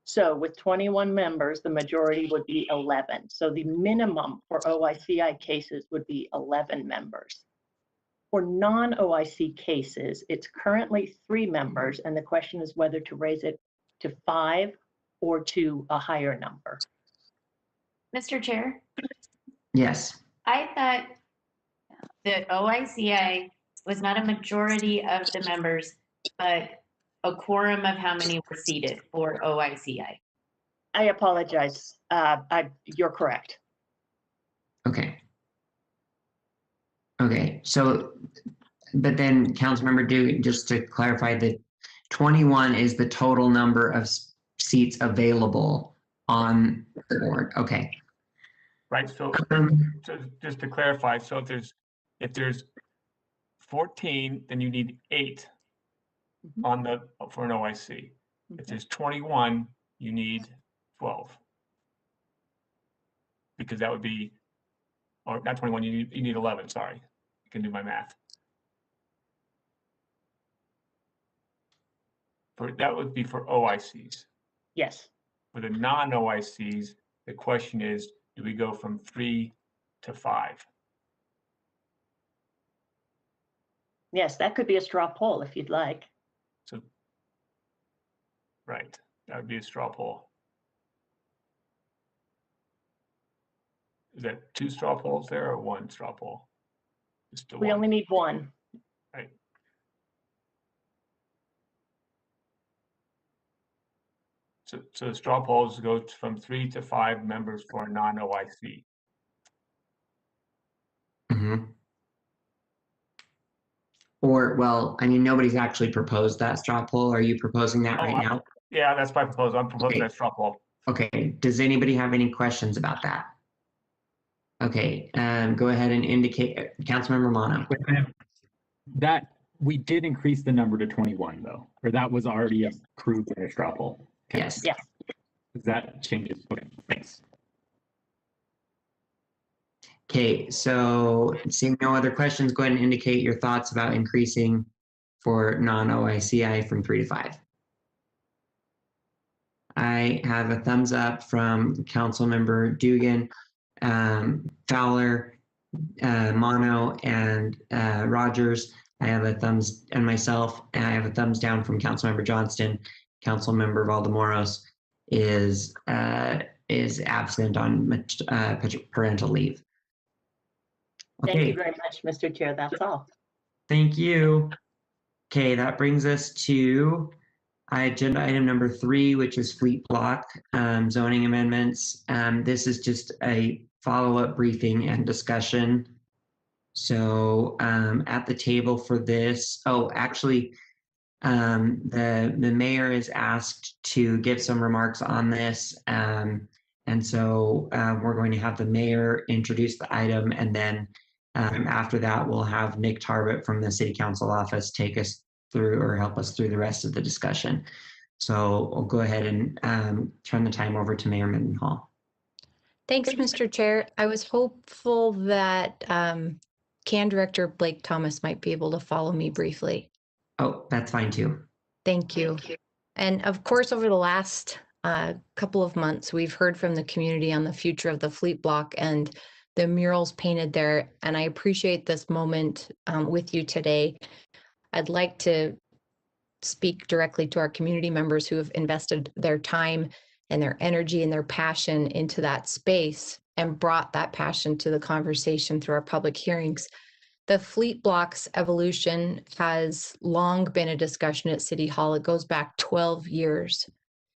So with 21 members, the majority would be 11. So the minimum for OICI cases would be 11 members. For non-OIC cases, it's currently 3 members, and the question is whether to raise it to 5 or to a higher number. Mr. Chair, Yes. I thought that OICI was not a majority of the members, but a quorum of how many were seated for OICI. I apologize. You're correct. Okay. Okay, so, but then Councilmember Dugan, just to clarify, that 21 is the total number of seats available on the board. Okay. Right, so just to clarify, so if there's 14, then you need 8 for an OIC. If there's 21, you need 12. Because that would be, or not 21, you need 11, sorry. I can do my math. That would be for OICs. Yes. For the non-OICs, the question is, do we go from 3 to 5? Yes, that could be a straw poll if you'd like. So, right, that would be a straw poll. Is that 2 straw polls there or 1 straw poll? We only need 1. Right. So the straw polls go from 3 to 5 members for non-OIC. Mhm. Or, well, I mean, nobody's actually proposed that straw poll. Are you proposing that right now? Yeah, that's my proposal. I'm proposing Okay. that straw poll. Okay, does anybody have any questions about that? Okay, go ahead and indicate, Councilmember Mono. That, we did increase the number to 21 though, or that was already approved in a straw poll. Okay. Yes. Yes. That changes. Okay, thanks. Okay, so seeing no other questions, go ahead and indicate your thoughts about increasing for non-OICI from 3 to 5. I have a thumbs up from Councilmember Dugan, Fowler, Mono, and Rogers. I have a thumbs, and myself, and I have a thumbs down from Councilmember Johnston. Councilmember Valdemoros is absent on parental leave. Thank Okay. you very much, Mr. Chair. That's all. Thank you. Okay, that brings us to agenda item number 3, which is fleet block zoning amendments. This is just a follow-up briefing and discussion. So at the table for this, actually, the mayor is asked to give some remarks on this. And so we're going to have the mayor introduce the item, and then after that, we'll have Nick Tarbett from the City Council office take us through or help us through the rest of the discussion. So I'll go ahead and turn the time over to Mayor Mendenhall. Thanks, Mr. Chair. I was hopeful that CAN Director Blake Thomas might be able to follow me briefly. Oh, that's fine too. Thank you. And of course, over the last couple of months, we've heard from the community on the future of the fleet block and the murals painted there. And I appreciate this moment with you today. I'd like to speak directly to our community members who have invested their time and their energy and their passion into that space and brought that passion to the conversation through our public hearings. The fleet block's evolution has long been a discussion at City Hall. It goes back 12 years.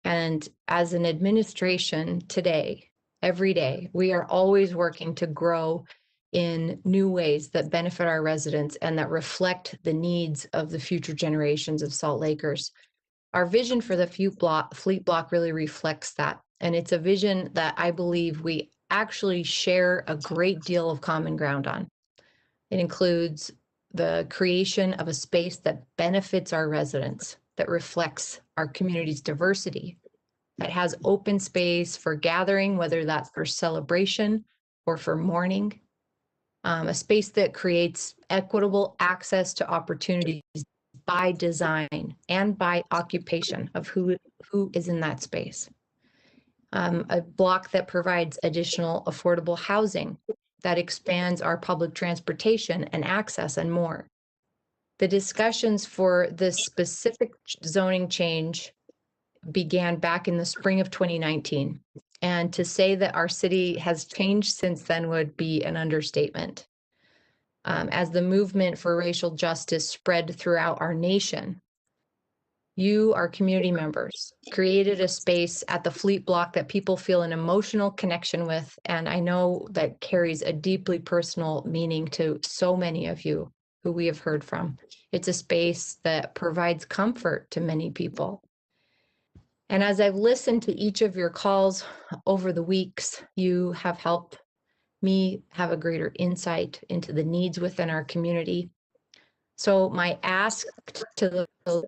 And as an administration today, every day, we are always working to grow in new ways that benefit our residents and that reflect the needs of the future generations of Salt Lakers. Our vision for the fleet block really reflects that. And it's a vision that I believe we actually share a great deal of common ground on. It includes the creation of a space that benefits our residents, that reflects our community's diversity, that has open space for gathering, whether that's for celebration or for mourning, a space that creates equitable access to opportunities by design and by occupation of who is in that space. A block that provides additional affordable housing, that expands our public transportation and access and more. The discussions for this specific zoning change began back in the spring of 2019. And to say that our city has changed since then would be an understatement. As the movement for racial justice spread throughout our nation, you, our community members, created a space at the fleet block that people feel an emotional connection with. And I know that carries a deeply personal meaning to so many of you who we have heard from. It's a space that provides comfort to many people. And as I've listened to each of your calls over the weeks, you have helped me have a greater insight into the needs within our community. So my ask to the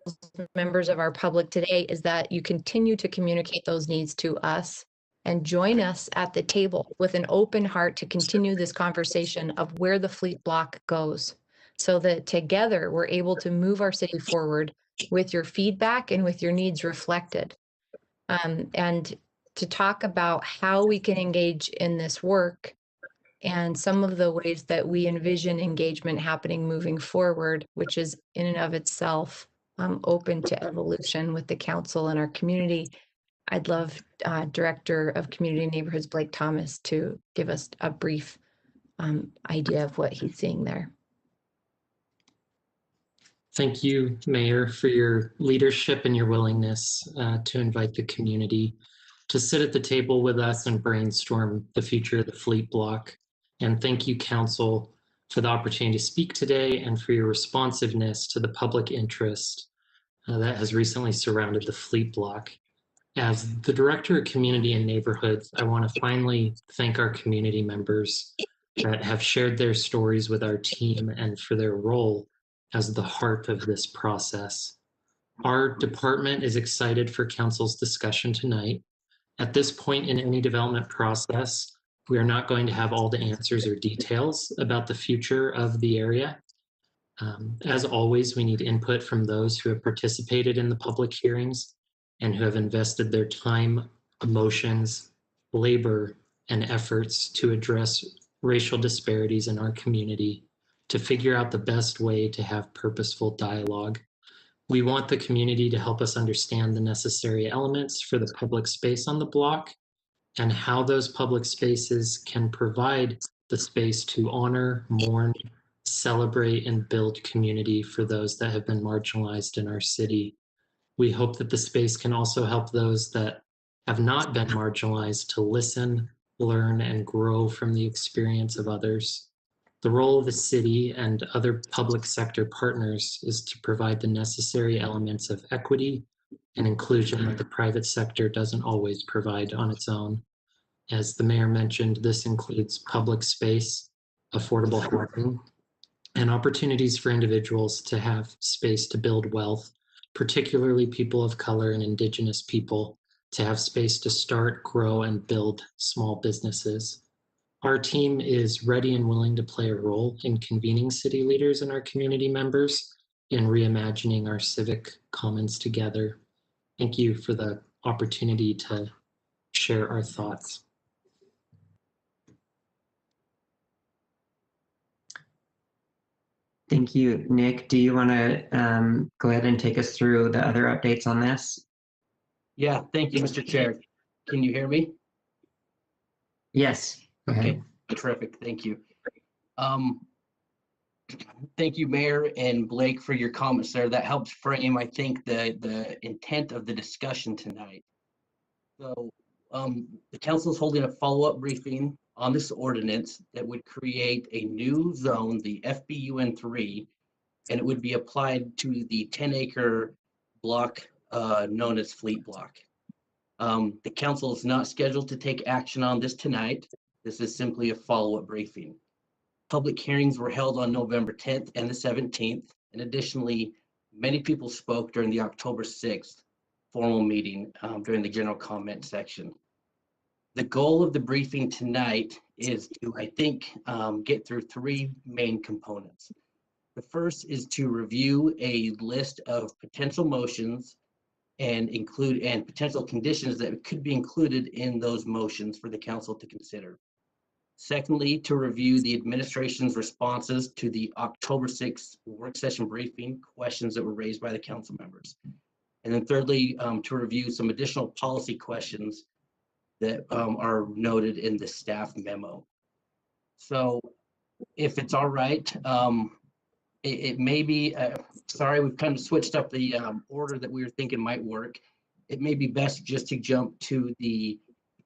members of our public today is that you continue to communicate those needs to us and join us at the table with an open heart to continue this conversation of where the fleet block goes, so that together we're able to move our city forward with your feedback and with your needs reflected. And to talk about how we can engage in this work and some of the ways that we envision engagement happening moving forward, which is in and of itself open to evolution with the council and our community. I'd love Director of Community and Neighborhoods, Blake Thomas, to give us a brief idea of what he's seeing there. Thank you, Mayor, for your leadership and your willingness to invite the community to sit at the table with us and brainstorm the future of the fleet block. And thank you, Council, for the opportunity to speak today and for your responsiveness to the public interest that has recently surrounded the fleet block. As the Director of Community and Neighborhoods, I want to finally thank our community members that have shared their stories with our team and for their role as the heart of this process. Our department is excited for Council's discussion tonight. At this point in any development process, we are not going to have all the answers or details about the future of the area. As always, we need input from those who have participated in the public hearings and who have invested their time, emotions, labor, and efforts to address racial disparities in our community, to figure out the best way to have purposeful dialogue. We want the community to help us understand the necessary elements for the public space on the block and how those public spaces can provide the space to honor, mourn, celebrate, and build community for those that have been marginalized in our city. We hope that the space can also help those that have not been marginalized to listen, learn, and grow from the experience of others. The role of the city and other public sector partners is to provide the necessary elements of equity and inclusion that the private sector doesn't always provide on its own. As the mayor mentioned, this includes public space, affordable housing, and opportunities for individuals to have space to build wealth, particularly people of color and Indigenous people, to have space to start, grow, and build small businesses. Our team is ready and willing to play a role in convening city leaders and our community members in reimagining our civic commons together. Thank you for the opportunity to share our thoughts. Thank you, Nick. Do you want to go ahead and take us through the other updates on this? Yeah, thank you, Mr. Chair. Can you hear me? Yes. Go ahead. Okay, terrific. Thank you. Thank you, Mayor and Blake, for your comments there. That helps frame, I think, the intent of the discussion tonight. So the council is holding a follow-up briefing on this ordinance that would create a new zone, the FBUN3, and it would be applied to the 10-acre block known as Fleet Block. The council is not scheduled to take action on this tonight. This is simply a follow-up briefing. Public hearings were held on November 10th and the 17th, and additionally, many people spoke during the October 6th formal meeting during the general comment section. The goal of the briefing tonight is to, I think, get through three main components. The first is to review a list of potential motions and potential conditions that could be included in those motions for the council to consider. Secondly, to review the administration's responses to the October 6th work session briefing questions that were raised by the council members. And then thirdly, to review some additional policy questions that are noted in the staff memo. So if it's all right, it may be, sorry, we've kind of switched up the order that we were thinking might work. It may be best just to jump to the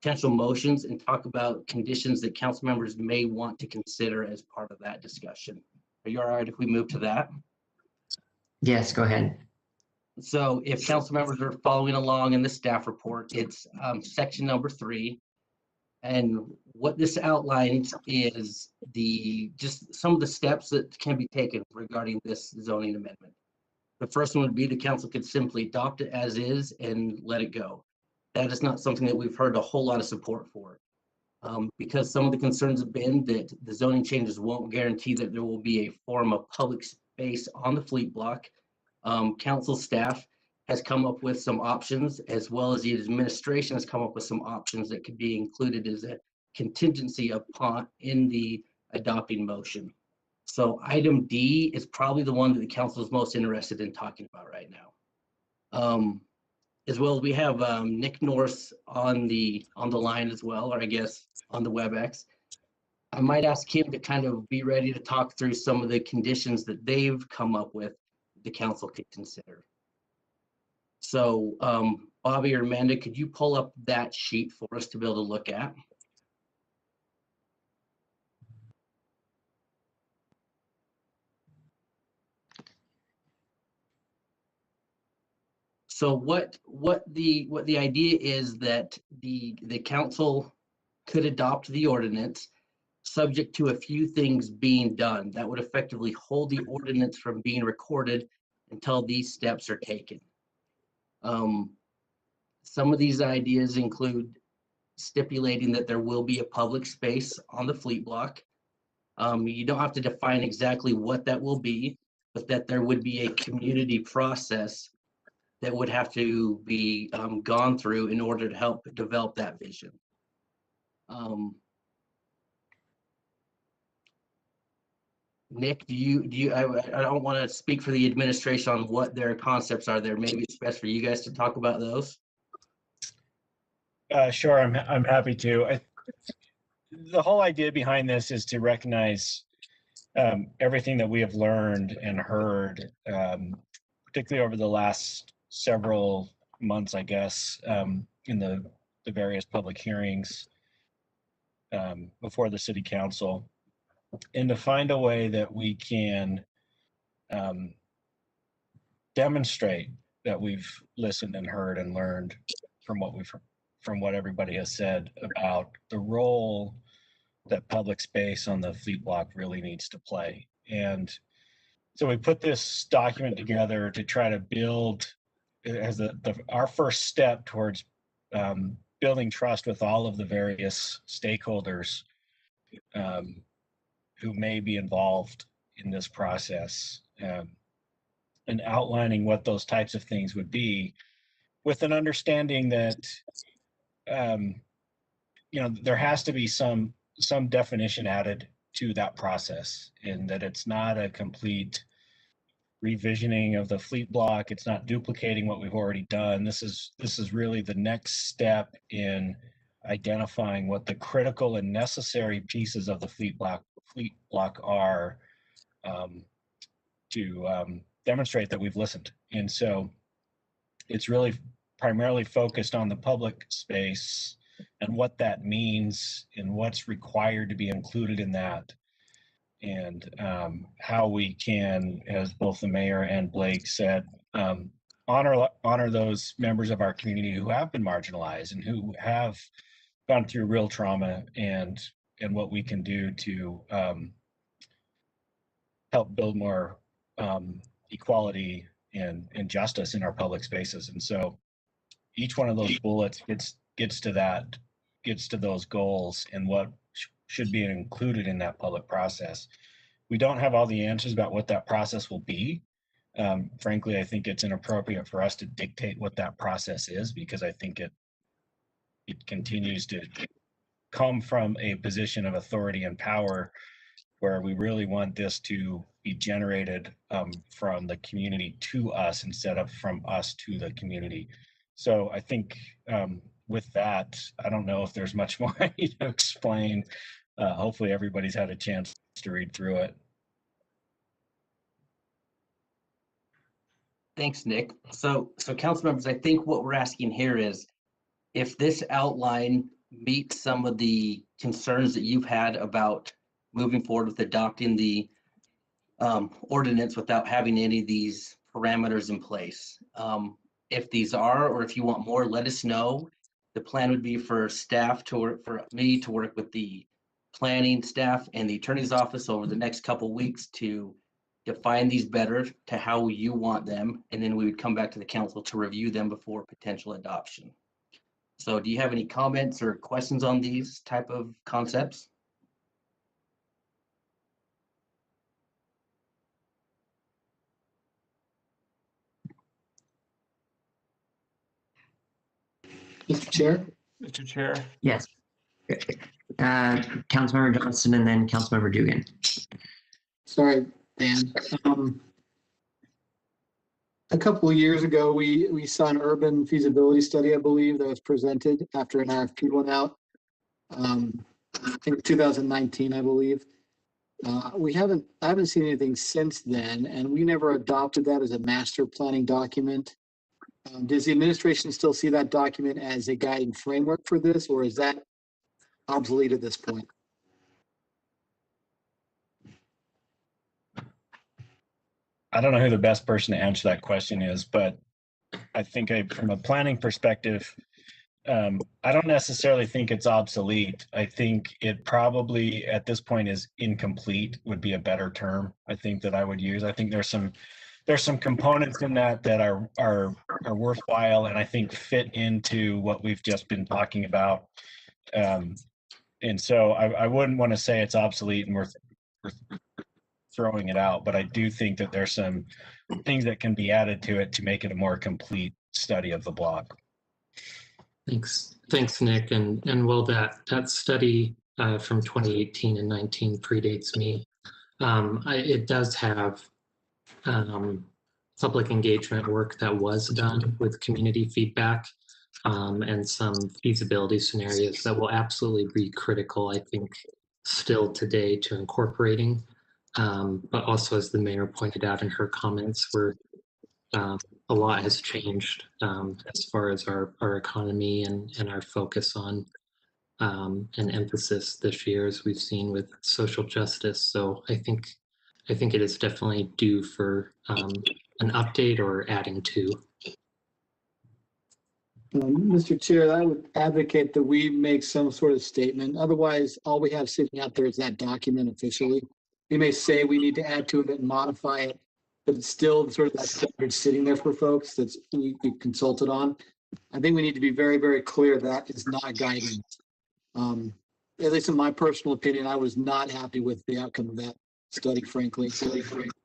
potential motions and talk about conditions that council members may want to consider as part of that discussion. Are you all right if we move to that? Yes, go ahead. So if council members are following along in the staff report, it's section number 3. And what this outlines is just some of the steps that can be taken regarding this zoning amendment. The first one would be the council could simply adopt it as is and let it go. That is not something that we've heard a whole lot of support for. Because some of the concerns have been that the zoning changes won't guarantee that there will be a form of public space on the fleet block. Council staff has come up with some options, as well as the administration has come up with some options that could be included as a contingency upon in the adopting motion. So item D is probably the one that the council is most interested in talking about right now. As well as we have Nick Norris on the line as well, or I guess on the WebEx. I might ask him to kind of be ready to talk through some of the conditions that they've come up with the council could consider. So Bobby or Amanda, could you pull up that sheet for us to be able to look at? So what the idea is that the council could adopt the ordinance subject to a few things being done that would effectively hold the ordinance from being recorded until these steps are taken. Some of these ideas include stipulating that there will be a public space on the fleet block. You don't have to define exactly what that will be, but that there would be a community process that would have to be gone through in order to help develop that vision. Nick, I don't want to speak for the administration on what their concepts are there. Maybe it's best for you guys to talk about those. Sure, I'm happy to. The whole idea behind this is to recognize everything that we have learned and heard, particularly over the last several months, I guess, in the various public hearings before the city council, and to find a way that we can demonstrate that we've listened and heard and learned from what everybody has said about the role that public space on the fleet block really needs to play. And so we put this document together to try to build as our first step towards building trust with all of the various stakeholders who may be involved in this process, and outlining what those types of things would be, with an understanding that there has to be some definition added to that process, and that it's not a complete revisioning of the fleet block. It's not duplicating what we've already done. This is really the next step in identifying what the critical and necessary pieces of the fleet block are, to demonstrate that we've listened. And so it's really primarily focused on the public space and what that means and what's required to be included in that, and how we can, as both the mayor and Blake said, honor those members of our community who have been marginalized and who have gone through real trauma, and what we can do to help build more equality and justice in our public spaces. And so each one of those bullets gets to those goals and what should be included in that public process. We don't have all the answers about what that process will be. Frankly, I think it's inappropriate for us to dictate what that process is, because I think it continues to come from a position of authority and power, where we really want this to be generated from the community to us instead of from us to the community. So I think with that, I don't know if there's much more I need to explain. Hopefully everybody's had a chance to read through it. Thanks, Nick. So council members, I think what we're asking here is if this outline meets some of the concerns that you've had about moving forward with adopting the ordinance without having any of these parameters in place. If these are, or if you want more, let us know. The plan would be for staff to work, for me to work with the planning staff and the attorney's office over the next couple weeks to define these better to how you want them, and then we would come back to the council to review them before potential adoption. So do you have any comments or questions on these type of concepts? Mr. Chair? Mr. Chair. Yes. Councilmember Johnston and then Councilmember Dugan. Sorry, Dan. A couple of years ago, we saw an urban feasibility study, I believe, that was presented after an RFP went out. I think 2019, I believe. I haven't seen anything since then, and we never adopted that as a master planning document. Does the administration still see that document as a guiding framework for this, or is that obsolete at this point? I don't know who the best person to answer that question is, but I think from a planning perspective, I don't necessarily think it's obsolete. I think it probably at this point is incomplete would be a better term. I think that I would use. I think there's some components in that are worthwhile and I think fit into what we've just been talking about. And so I wouldn't want to say it's obsolete and we're throwing it out, but I do think that there's some things that can be added to it to make it a more complete study of the block. Thanks, Nick. And well, that study from 2018 and 19 predates me. It does have public engagement work that was done with community feedback and some feasibility scenarios that will absolutely be critical, I think, still today to incorporating. But also, as the mayor pointed out in her comments, a lot has changed as far as our economy and our focus on and emphasis this year, as we've seen with social justice. So I think it is definitely due for an update or adding to. Mr. Chair, I would advocate that we make some sort of statement. Otherwise, all we have sitting out there is that document officially. We may say we need to add to it and modify it, but it's still sort of that standard sitting there for folks that we consulted on. I think we need to be very, very clear that is not guiding. At least in my personal opinion, I was not happy with the outcome of that study, frankly.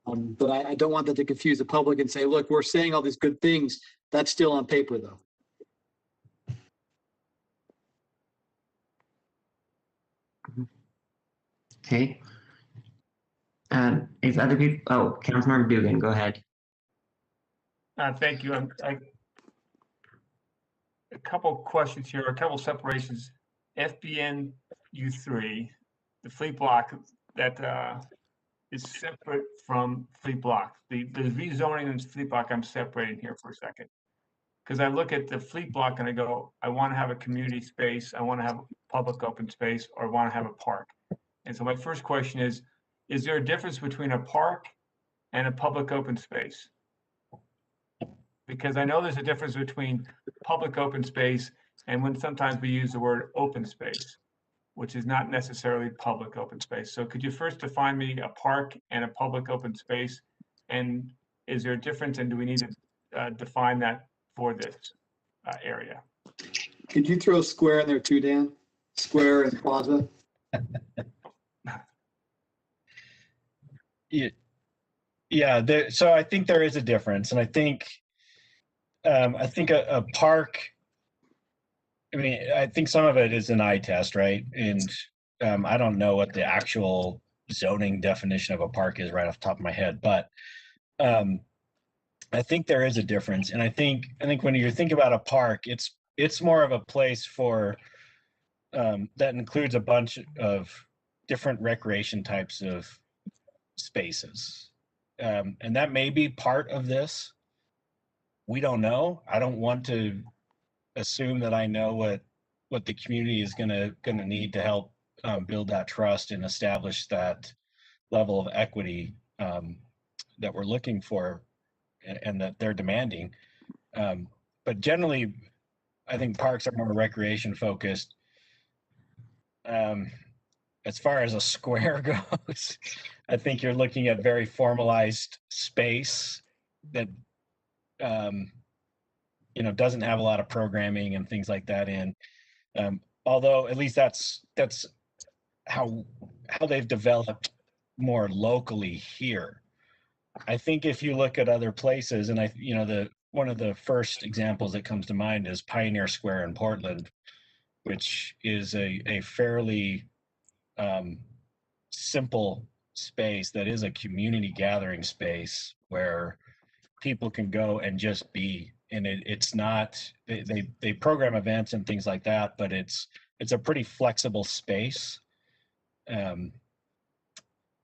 But I don't want that to confuse the public and say, look, we're saying all these good things. That's still on paper, though. Okay. If other people, Councilmember Dugan, go ahead. Thank you. A couple questions here, a couple separations. FBN U3, the fleet block that is separate from fleet block. The rezoning and fleet block, I'm separating here for a second. Because I look at the fleet block and I go, I want to have a community space, I want to have public open space, or I want to have a park. And so my first question is there a difference between a park and a public open space? Because I know there's a difference between public open space and when sometimes we use the word open space, which is not necessarily public open space. So could you first define me a park and a public open space? And is there a difference, and do we need to define that for this area? Could you throw square in there too, Dan? Square and plaza? Yeah. So I think there is a difference, and I think a park. I mean, I think some of it is an eye test, right? And I don't know what the actual zoning definition of a park is right off the top of my head, but I think there is a difference. And I think when you think about a park, it's more of a place for that includes a bunch of different recreation types of spaces. And that may be part of this. We don't know. I don't want to assume that I know what the community is gonna need to help build that trust and establish that level of equity that we're looking for and that they're demanding. But generally, I think parks are more recreation focused. As far as a square goes, I think you're looking at very formalized space that doesn't have a lot of programming and things like that in. Although at least that's how they've developed more locally here. I think if you look at other places, and one of the first examples that comes to mind is Pioneer Square in Portland, which is a fairly simple space that is a community gathering space where people can go and just be. And it's not, they program events and things like that, but it's a pretty flexible space.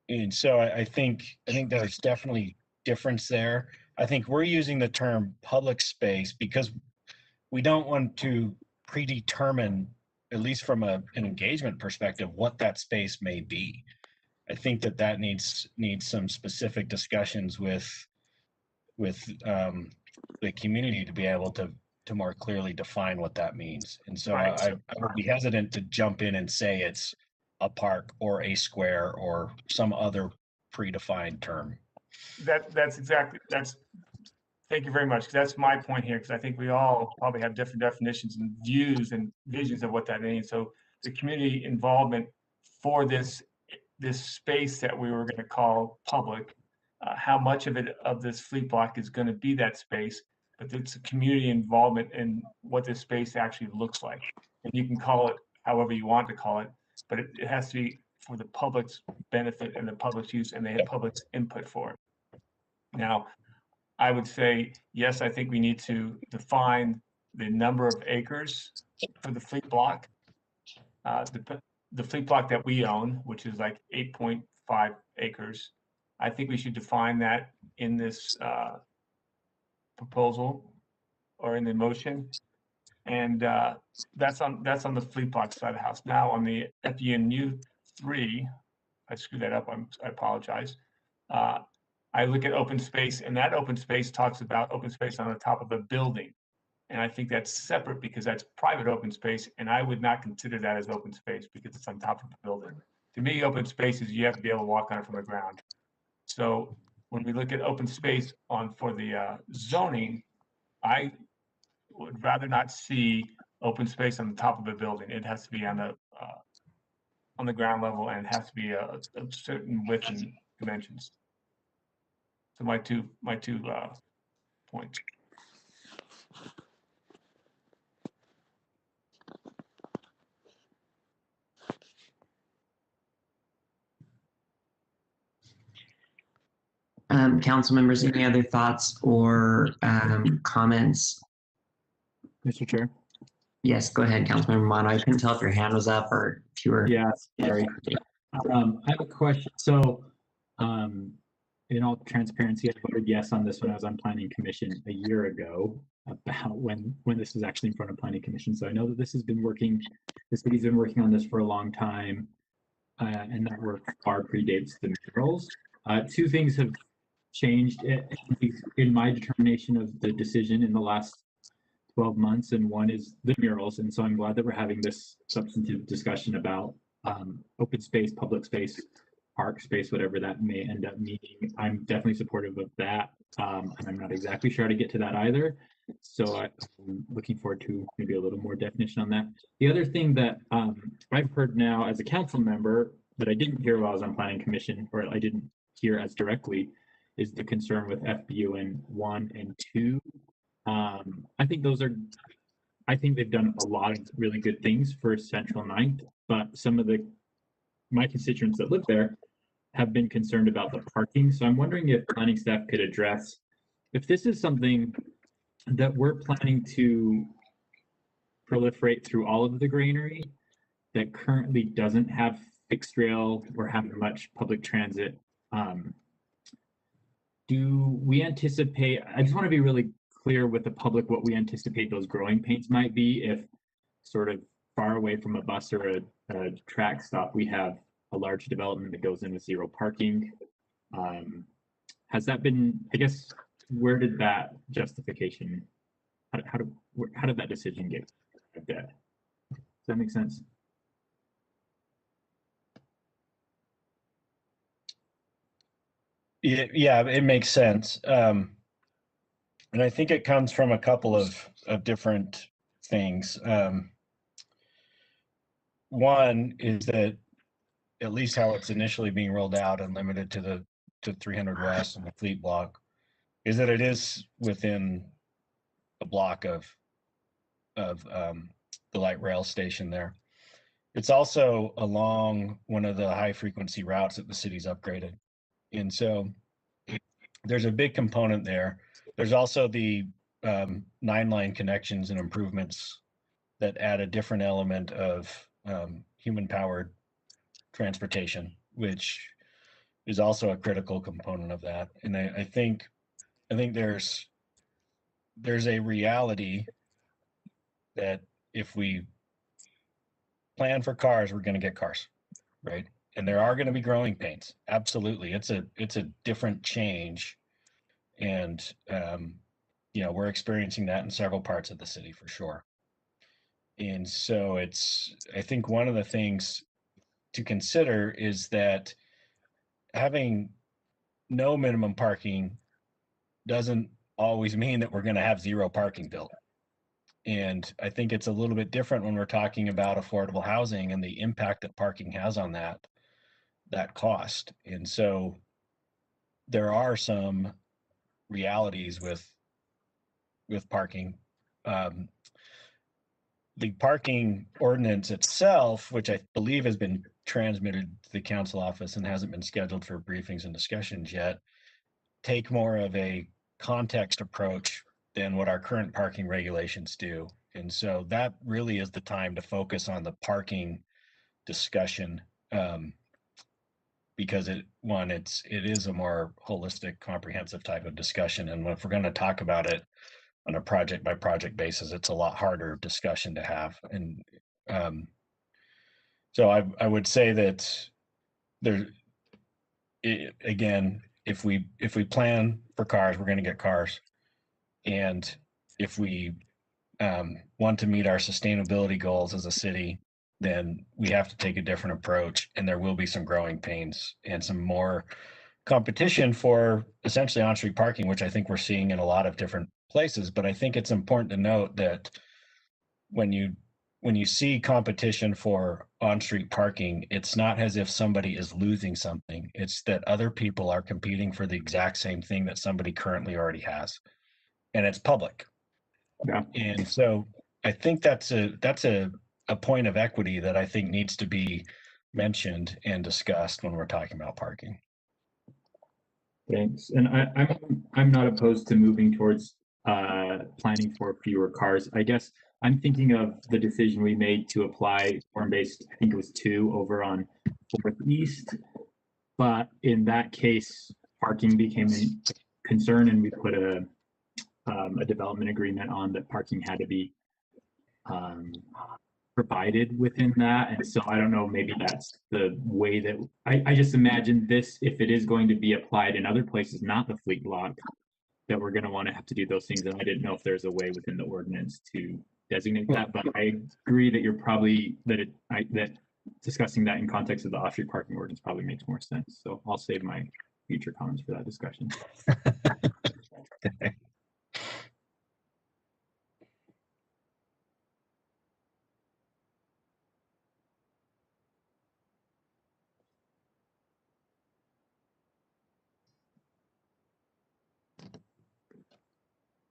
And so I think there's definitely difference there. I think we're using the term public space because we don't want to predetermine, at least from an engagement perspective, what that space may be. I think that needs some specific discussions with the community to be able to more clearly define what that means. And so Right. I would be hesitant to jump in and say it's a park or a square or some other predefined term. Thank you very much. 'Cause that's my point here, because I think we all probably have different definitions and views and visions of what that means. So the community involvement for this space that we were going to call public, how much of this fleet block is going to be that space, but it's a community involvement in what this space actually looks like. And you can call it however you want to call it, but it has to be for the public's benefit and the public's use, and they have public's input for it. Now, I would say, yes, I think we need to define the number of acres for the fleet block. The fleet block that we own, which is like 8.5 acres, I think we should define that in this proposal or in the motion. And that's on the fleet block side of the house. Now on the FENU 3, I screwed that up, I apologize. I look at open space, and that open space talks about open space on the top of a building. And I think that's separate because that's private open space, and I would not consider that as open space because it's on top of the building. To me, open space is you have to be able to walk on it from the ground. So when we look at open space for the zoning, I would rather not see open space on the top of a building. It has to be on the ground level, and it has to be a certain width and dimensions. So my two points. Council members, any other thoughts or comments? Mr. Chair? Yes, go ahead, Councilmember Romano. I couldn't tell if your hand was up or if you were. Yeah, sorry. I have a question. So, in all transparency, I voted yes on this when I was on Planning Commission a year ago about when this was actually in front of Planning Commission. So I know that this has been working, the city's been working on this for a long time, and that work far predates the murals. Two things have changed in my determination of the decision in the last 12 months, and one is the murals. And so I'm glad that we're having this substantive discussion about open space, public space, park space, whatever that may end up meaning. I'm definitely supportive of that, and I'm not exactly sure how to get to that either. So I'm looking forward to maybe a little more definition on that. The other thing that I've heard now as a council member that I didn't hear while I was on Planning Commission, or I didn't hear as directly, is the concern with FBUN 1 and 2. I think they've done a lot of really good things for Central 9th, but some of my constituents that live there have been concerned about the parking. So I'm wondering if planning staff could address if this is something that we're planning to proliferate through all of the granary that currently doesn't have fixed rail or have much public transit. Do we anticipate, I just want to be really clear with the public what we anticipate those growing pains might be if sort of far away from a bus or a track stop, we have a large development that goes in with zero parking. Has that been, I guess, where did that justification, how did that decision get arrived at? Does that make sense? Yeah, it makes sense. And I think it comes from a couple of different things. One is that at least how it's initially being rolled out and limited to 300 West and the fleet block is that it is within a block of the light rail station there. It's also along one of the high frequency routes that the city's upgraded. And so there's a big component there. There's also the 9-line connections and improvements that add a different element of human powered transportation, which is also a critical component of that. And I think there's a reality that if we plan for cars, we're going to get cars, right? And there are going to be growing pains. Absolutely. It's a different change. And, we're experiencing that in several parts of the city for sure. And so I think one of the things to consider is that having no minimum parking doesn't always mean that we're going to have zero parking built. And I think it's a little bit different when we're talking about affordable housing and the impact that parking has on that cost. And so there are some realities with parking. The parking ordinance itself, which I believe has been transmitted to the council office and hasn't been scheduled for briefings and discussions yet, take more of a context approach than what our current parking regulations do. And so that really is the time to focus on the parking discussion, because it is a more holistic, comprehensive type of discussion. And if we're going to talk about it on a project by project basis, it's a lot harder discussion to have. And so I would say that again, if we plan for cars, we're going to get cars. And if we want to meet our sustainability goals as a city, then we have to take a different approach, and there will be some growing pains and some more competition for essentially on-street parking, which I think we're seeing in a lot of different places. But I think it's important to note that when you see competition for on-street parking, it's not as if somebody is losing something. It's that other people are competing for the exact same thing that somebody currently already has, and it's public. Yeah. And so I think that's a point of equity that I think needs to be mentioned and discussed when we're talking about parking. Thanks. And I'm not opposed to moving towards planning for fewer cars. I guess I'm thinking of the decision we made to apply form-based, I think it was 2 over on 4th East. But in that case, parking became a concern, and we put a development agreement on that parking had to be provided within that. And so I don't know, maybe that's the way that I just imagine this, if it is going to be applied in other places, not the fleet block, that we're going to want to have to do those things. And I didn't know if there's a way within the ordinance to designate that, but I agree that you're probably that discussing that in context of the off-street parking ordinance probably makes more sense. So I'll save my future comments for that discussion.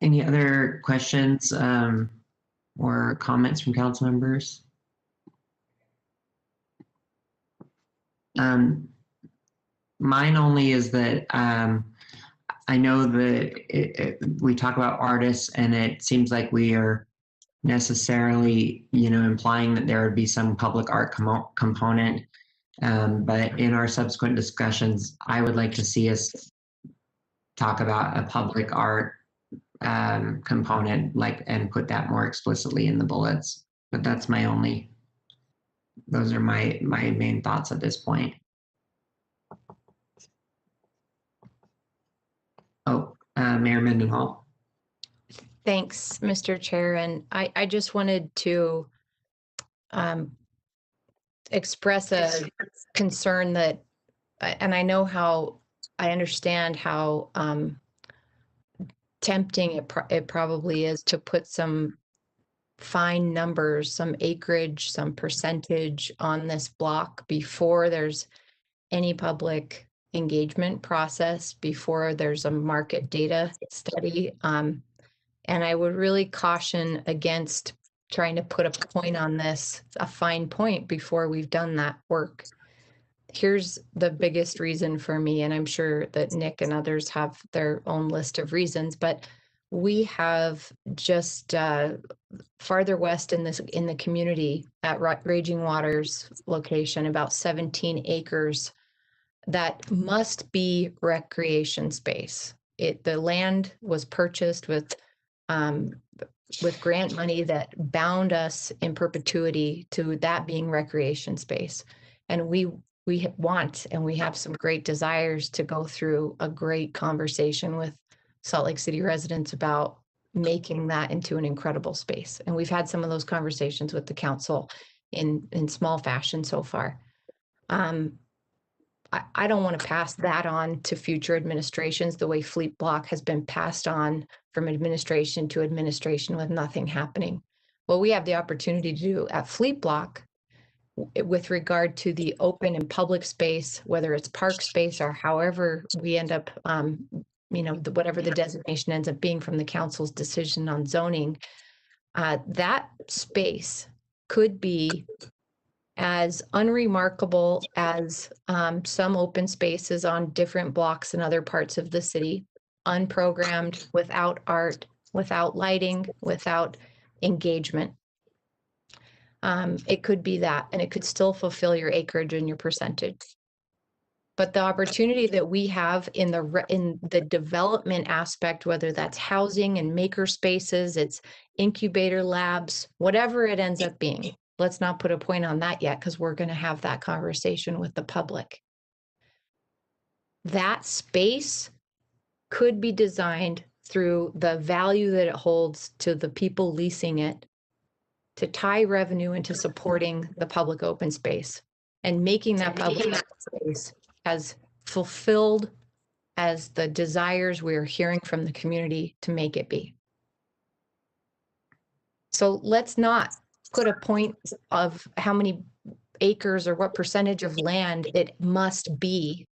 Any other questions or comments from council members? Mine only is that I know that we talk about artists, and it seems like we are necessarily, implying that there would be some public art component. But in our subsequent discussions, I would like to see us talk about a public art component, and put that more explicitly in the bullets. But that's those are my main thoughts at this point. Oh, Mayor Mendenhall. Thanks, Mr. Chair. And I just wanted to express a concern that, and I understand how tempting it probably is to put some fine numbers, some acreage, some percentage on this block before there's any public engagement process, before there's a market data study. And I would really caution against trying to put a point on this, a fine point, before we've done that work. Here's the biggest reason for me, and I'm sure that Nick and others have their own list of reasons, but we have just farther west in the community at Raging Waters location, about 17 acres that must be recreation space. The land was purchased with grant money that bound us in perpetuity to that being recreation space. And we want, and we have some great desires to go through a great conversation with Salt Lake City residents about making that into an incredible space. And we've had some of those conversations with the council in small fashion so far. I don't want to pass that on to future administrations the way Fleet Block has been passed on from administration to administration with nothing happening. What we have the opportunity to do at Fleet Block with regard to the open and public space, whether it's park space or however we end up, whatever the designation ends up being from the council's decision on zoning, that space could be as unremarkable as some open spaces on different blocks in other parts of the city, unprogrammed, without art, without lighting, without engagement. It could be that, and it could still fulfill your acreage and your percentage. But the opportunity that we have in the development aspect, whether that's housing and maker spaces, it's incubator labs, whatever it ends up being. Let's not put a point on that yet, because we're going to have that conversation with the public. That space could be designed through the value that it holds to the people leasing it to tie revenue into supporting the public open space and making that public open space as fulfilled as the desires we're hearing from the community to make it be. So let's not put a point of how many acres or what percentage of land it must be.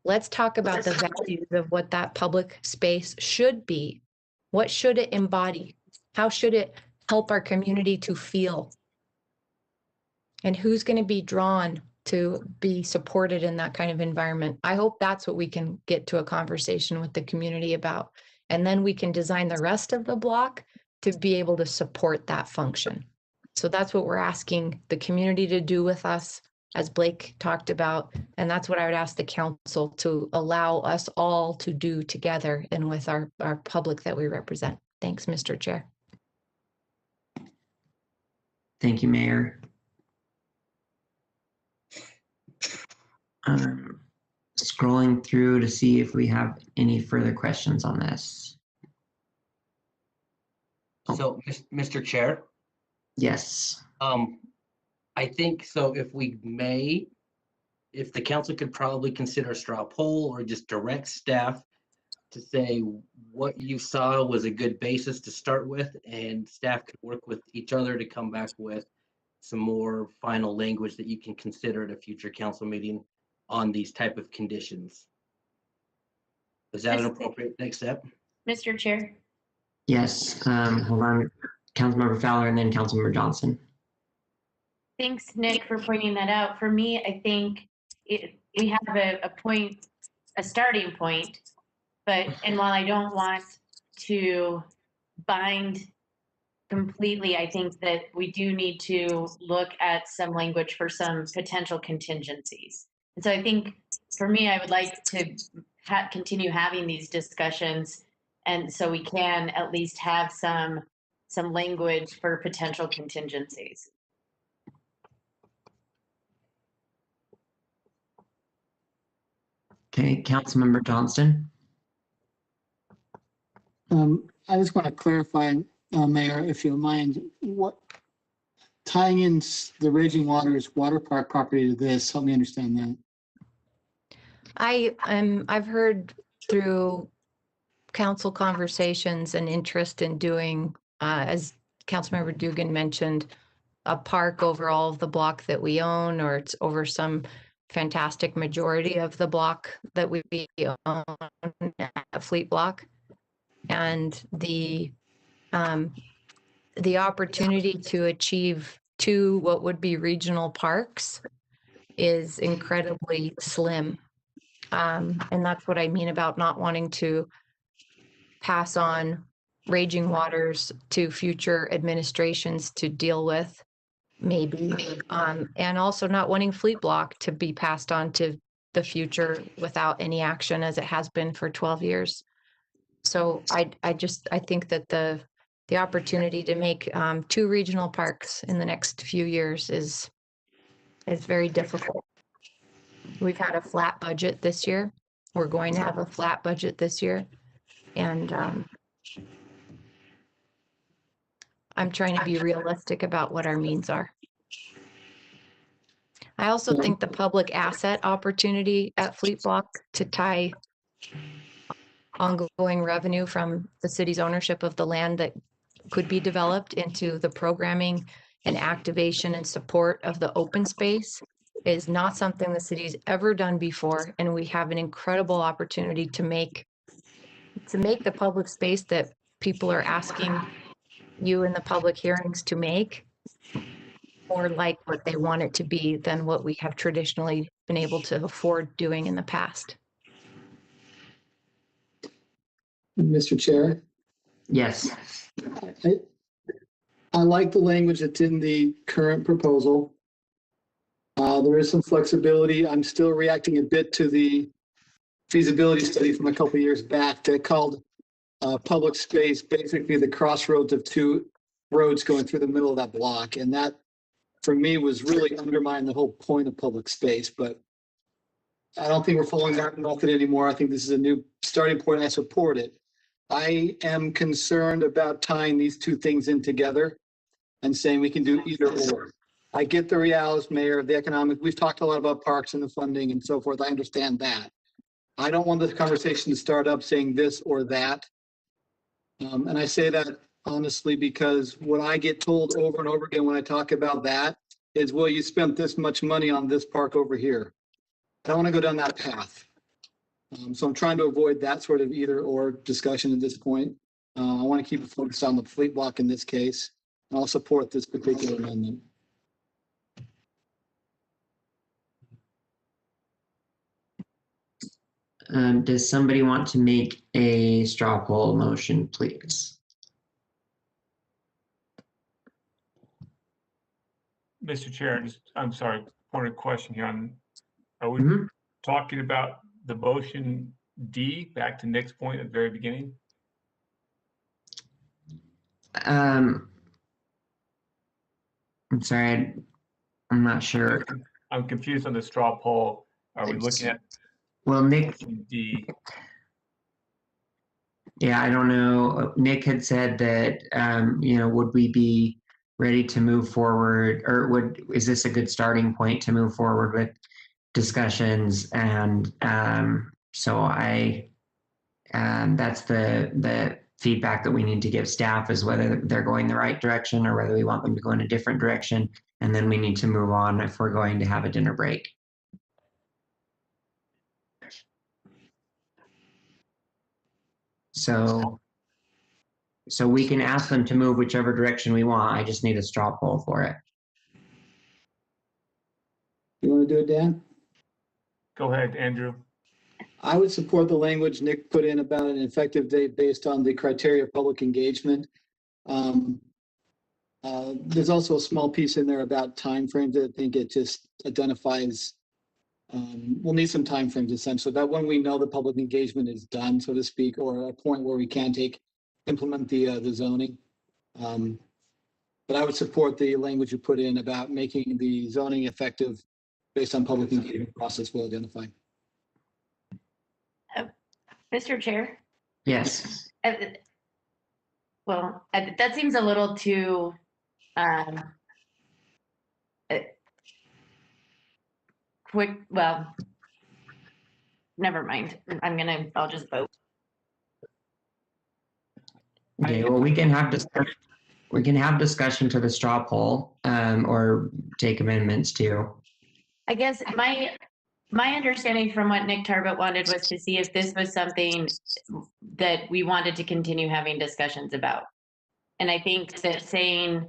Let's talk about the values of what that public space should be. What should it embody? How should it help our community to feel? And who's going to be drawn to be supported in that kind of environment? I hope that's what we can get to a conversation with the community about. And then we can design the rest of the block to be able to support that function. So that's what we're asking the community to do with us, as Blake talked about. And that's what I would ask the council to allow us all to do together and with our public that we represent. Thanks, Mr. Chair. Thank you, Mayor. Scrolling through to see if we have any further questions on this. So, Mr. Chair? Yes. I think so if the council could probably consider a straw poll or just direct staff to say what you saw was a good basis to start with, and staff could work with each other to come back with some more final language that you can consider at a future council meeting on these type of conditions. Is that an appropriate next step? Mr. Chair? Yes. Hold on. Councilmember Fowler and then Councilmember Johnson. Thanks, Nick, for pointing that out. For me, I think we have a starting point, and while I don't want to bind completely, I think that we do need to look at some language for some potential contingencies. And so I think for me, I would like to continue having these discussions, and so we can at least have some language for potential contingencies. Okay, Councilmember Johnston. I just want to clarify, Mayor, if you don't mind, what tying in the Raging Waters Water Park property to this, help me understand that. I've heard through council conversations and interest in doing, as Councilmember Dugan mentioned, a park over all of the block that we own, or it's over some fantastic majority of the block that we own at Fleet Block. And the opportunity to achieve 2 what would be regional parks is incredibly slim. And that's what I mean about not wanting to pass on Raging Waters to future administrations to deal with, maybe, and also not wanting Fleet Block to be passed on to the future without any action as it has been for 12 years. So I think that the opportunity to make 2 regional parks in the next few years is very difficult. We've had a flat budget this year. We're going to have a flat budget this year. And I'm trying to be realistic about what our means are. I also think the public asset opportunity at Fleet Block to tie ongoing revenue from the city's ownership of the land that could be developed into the programming and activation and support of the open space is not something the city's ever done before. And we have an incredible opportunity to make the public space that people are asking you in the public hearings to make more like what they want it to be than what we have traditionally been able to afford doing in the past. Mr. Chair? Yes. I like the language that's in the current proposal. There is some flexibility. I'm still reacting a bit to the feasibility study from a couple of years back that called public space basically the crossroads of 2 roads going through the middle of that block. And that, for me, was really undermining the whole point of public space. But I don't think we're following that method anymore. I think this is a new starting point. I support it. I am concerned about tying these 2 things in together and saying we can do either or. I get the realities, Mayor, the economic. We've talked a lot about parks and the funding and so forth. I understand that. I don't want this conversation to start up saying this or that. And I say that honestly because what I get told over and over again when I talk about that is, well, you spent this much money on this park over here. I don't want to go down that path. So I'm trying to avoid that sort of either or discussion at this point. I want to keep it focused on the Fleet Block in this case. And I'll support this particular amendment. Does somebody want to make a straw poll motion, please? Mr. Chair, I'm sorry, point of question here on, are we talking about the motion D, back to Nick's point at the very beginning? I'm sorry, I'm not sure. I'm confused on the straw poll. Are we looking at? Well, Nick, D. Yeah, I don't know. Nick had said that, would we be ready to move forward, or is this a good starting point to move forward with discussions? And so that's the feedback that we need to give staff, is whether they're going the right direction or whether we want them to go in a different direction. And then we need to move on if we're going to have a dinner break. So we can ask them to move whichever direction we want. I just need a straw poll for it. You want to do it, Dan? Go ahead, Andrew. I would support the language Nick put in about an effective date based on the criteria of public engagement. There's also a small piece in there about timeframes that I think it just identifies. We'll need some timeframes essentially, that when we know the public engagement is done, so to speak, or a point where we can implement the zoning. But I would support the language you put in about making the zoning effective based on public engagement process we'll identify. Mr. Chair? Yes. Well, that seems a little too quick. Well, never mind. I'll just vote. Okay, well, we can have discussion to the straw poll, or take amendments too. I guess my understanding from what Nick Tarbett wanted was to see if this was something that we wanted to continue having discussions about. And I think that saying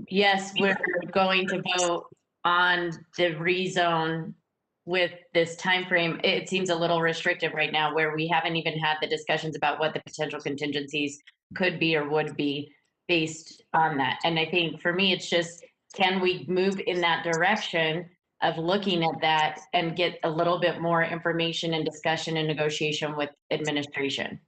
yes, we're going to vote on the rezone with this time frame, it seems a little restrictive right now, where we haven't even had the discussions about what the potential contingencies could be or would be based on that. And I think for me, it's just, can we move in that direction of looking at that and get a little bit more information and discussion and negotiation with administration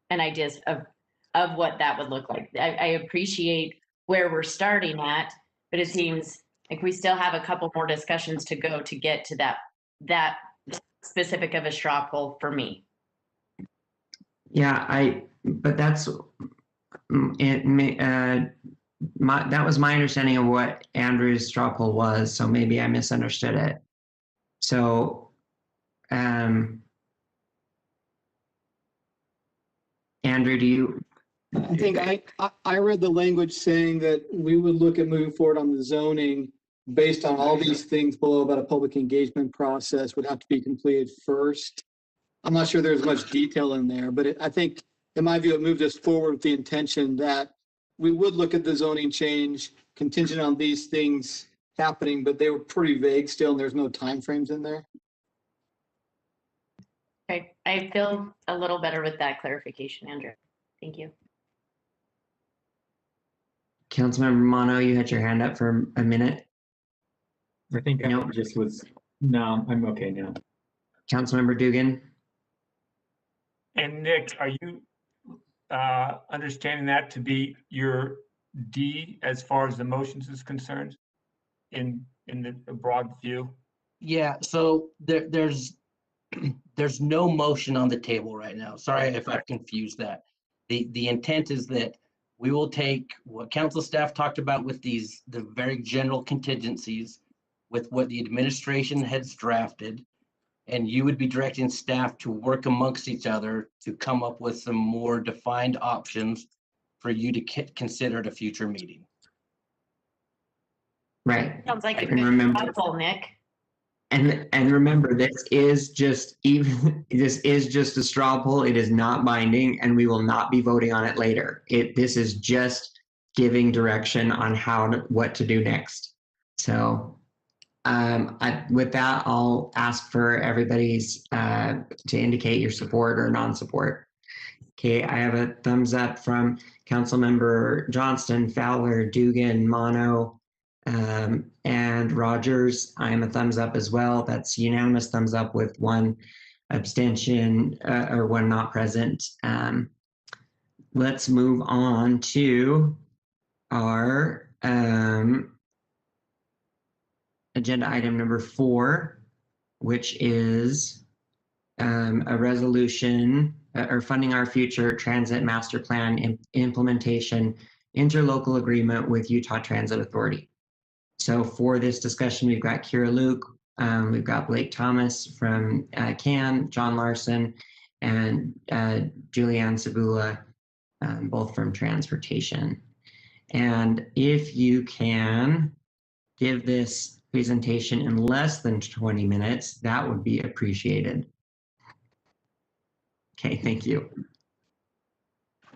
and ideas of what that would look like. I appreciate where we're starting at, but it seems like we still have a couple more discussions to go to get to that specific of a straw poll for me. Yeah, but that's that was my understanding of what Andrew's straw poll was, so maybe I misunderstood it. So, Andrew, do you? I think I read the language saying that we would look at moving forward on the zoning based on all these things below about a public engagement process would have to be completed first. I'm not sure there's much detail in there, but I think, in my view, it moved us forward with the intention that we would look at the zoning change contingent on these things happening, but they were pretty vague still, and there's no timeframes in there. Okay, I feel a little better with that clarification, Andrew. Thank you. Councilmember Mono, you had your hand up for a minute. I think I just was, no, I'm okay now. Councilmember Dugan. And Nick, are you understanding that to be your D as far as the motions is concerned in the broad view? Yeah, so there's no motion on the table right now. Sorry if I've confused that. The intent is that we will take what council staff talked about with the very general contingencies with what the administration has drafted, and you would be directing staff to work amongst each other to come up with some more defined options for you to consider at a future meeting. Right. Sounds like a And good remember, poll, Nick. and remember, this is just a straw poll. It is not binding, and we will not be voting on it later. This is just giving direction on what to do next. So, with that, I'll ask for everybody's to indicate your support or non-support. Okay, I have a thumbs up from Councilmember Johnston, Fowler, Dugan, Mono, and Rogers. I am a thumbs up as well. That's unanimous thumbs up with one abstention or one not present. Let's move on to our agenda item number 4, which is a resolution or funding our future transit master plan implementation interlocal agreement with Utah Transit Authority. So for this discussion, we've got Kira Luke, we've got Blake Thomas from CAN, John Larson, and Julianne Sabula, both from Transportation. And if you can give this presentation in less than 20 minutes, that would be appreciated. Okay, thank you.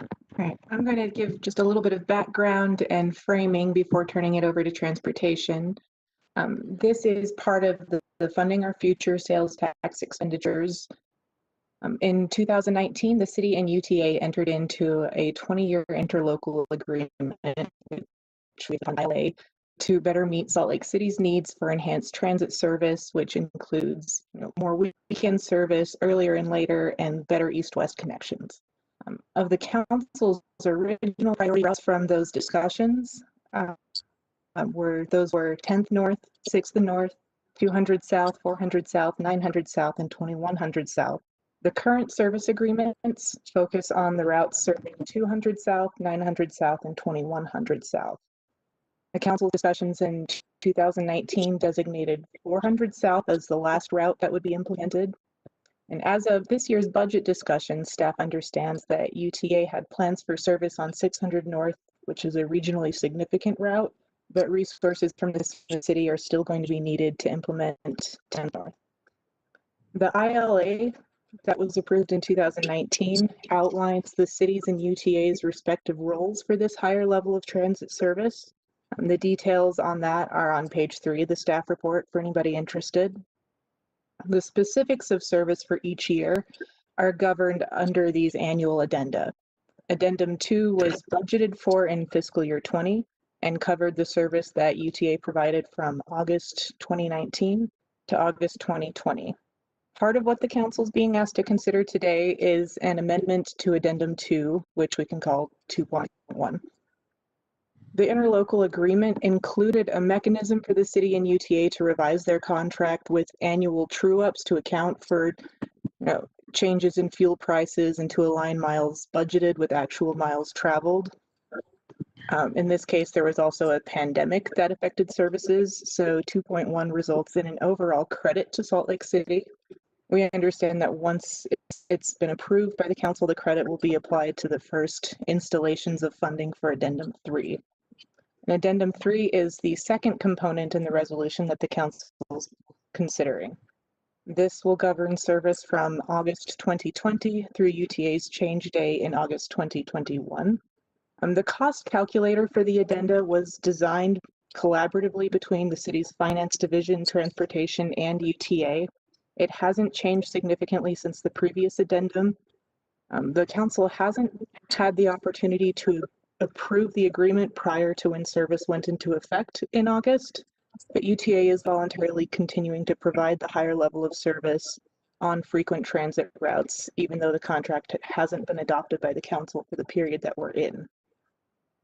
All right, I'm going to give just a little bit of background and framing before turning it over to Transportation. This is part of the Funding Our Future sales tax expenditures. In 2019, the city and UTA entered into a 20-year interlocal agreement, which we ILA, to better meet Salt Lake City's needs for enhanced transit service, which includes more weekend service, earlier and later, and better east-west connections. Of the council's original priorities from those discussions were 10th North, 6th North, 200 South, 400 South, 900 South, and 2100 South. The current service agreements focus on the routes serving 200 South, 900 South, and 2100 South. The council discussions in 2019 designated 400 South as the last route that would be implemented. And as of this year's budget discussion, staff understands that UTA had plans for service on 600 North, which is a regionally significant route, but resources from the city are still going to be needed to implement 10 North. The ILA that was approved in 2019 outlines the cities and UTA's respective roles for this higher level of transit service. The details on that are on page 3 of the staff report for anybody interested. The specifics of service for each year are governed under these annual addenda. Addendum 2 was budgeted for in fiscal year 20, and covered the service that UTA provided from August 2019 to August 2020. Part of what the council is being asked to consider today is an amendment to Addendum 2, which we can call 2.1. The interlocal agreement included a mechanism for the city and UTA to revise their contract with annual true-ups to account for changes in fuel prices and to align miles budgeted with actual miles traveled. In this case, there was also a pandemic that affected services, so 2.1 results in an overall credit to Salt Lake City. We understand that once it's been approved by the council, the credit will be applied to the first installations of funding for Addendum 3. And Addendum 3 is the second component in the resolution that the council is considering. This will govern service from August 2020 through UTA's change day in August 2021. The cost calculator for the addenda was designed collaboratively between the city's finance division, transportation, and UTA. It hasn't changed significantly since the previous addendum. The council hasn't had the opportunity to approve the agreement prior to when service went into effect in August, but UTA is voluntarily continuing to provide the higher level of service on frequent transit routes, even though the contract hasn't been adopted by the council for the period that we're in.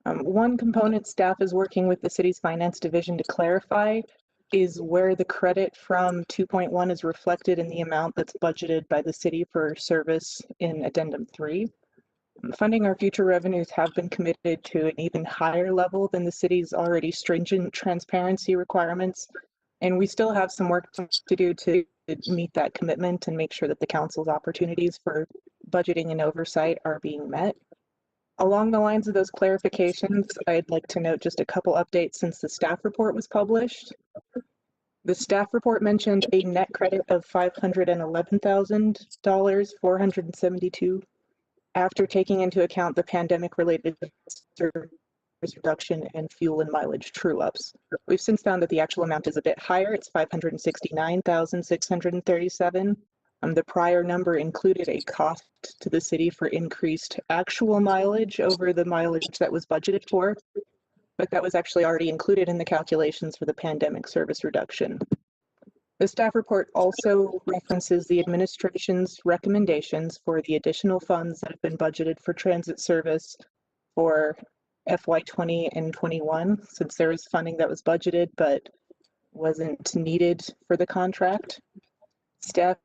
One component staff is working with the city's finance division to clarify is where the credit from 2.1 is reflected in the amount that's budgeted by the city for service in Addendum 3. Funding our future revenues have been committed to an even higher level than the city's already stringent transparency requirements, and we still have some work to do to meet that commitment and make sure that the council's opportunities for budgeting and oversight are being met. Along the lines of those clarifications, I'd like to note just a couple updates since the staff report was published. The staff report mentioned a net credit of $511,472 after taking into account the pandemic-related service reduction and fuel and mileage true-ups. We've since found that the actual amount is a bit higher. It's $569,637. The prior number included a cost to the city for increased actual mileage over the mileage that was budgeted for, but that was actually already included in the calculations for the pandemic service reduction. The staff report also references the administration's recommendations for the additional funds that have been budgeted for transit service for FY20 and 21, since there was funding that was budgeted but wasn't needed for the contract. Staff,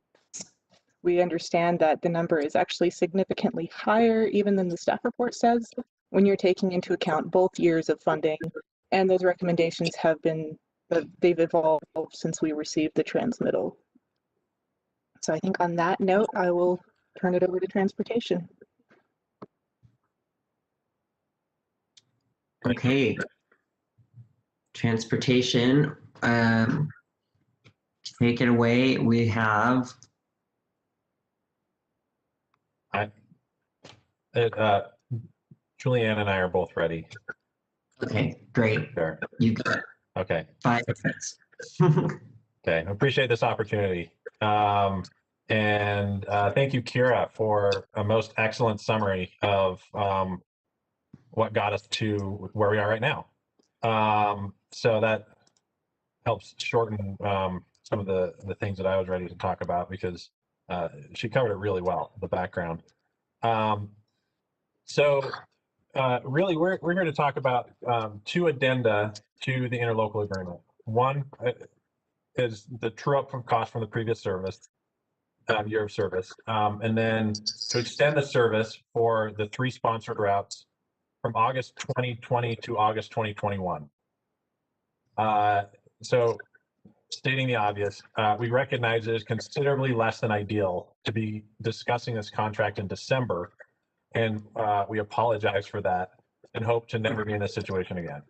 we understand that the number is actually significantly higher even than the staff report says when you're taking into account both years of funding, and those recommendations have been, they've evolved since we received the transmittal. So I think on that note, I will turn it over to transportation. Okay. Transportation, take it away. We have Julianne and I are both ready. Okay, great. Sure. You got Okay. 5 minutes. Okay, I appreciate this opportunity. And thank you, Kira, for a most excellent summary of what got us to where we are right now. So that helps shorten some of the things that I was ready to talk about, because she covered it really well, the background. Really, we're here to talk about 2 addenda to the interlocal agreement. One is the true-up from cost from the previous service, year of service, and then to extend the service for the 3 sponsored routes from August 2020 to August 2021. So stating the obvious, we recognize it is considerably less than ideal to be discussing this contract in December, and we apologize for that and hope to never be in this situation again.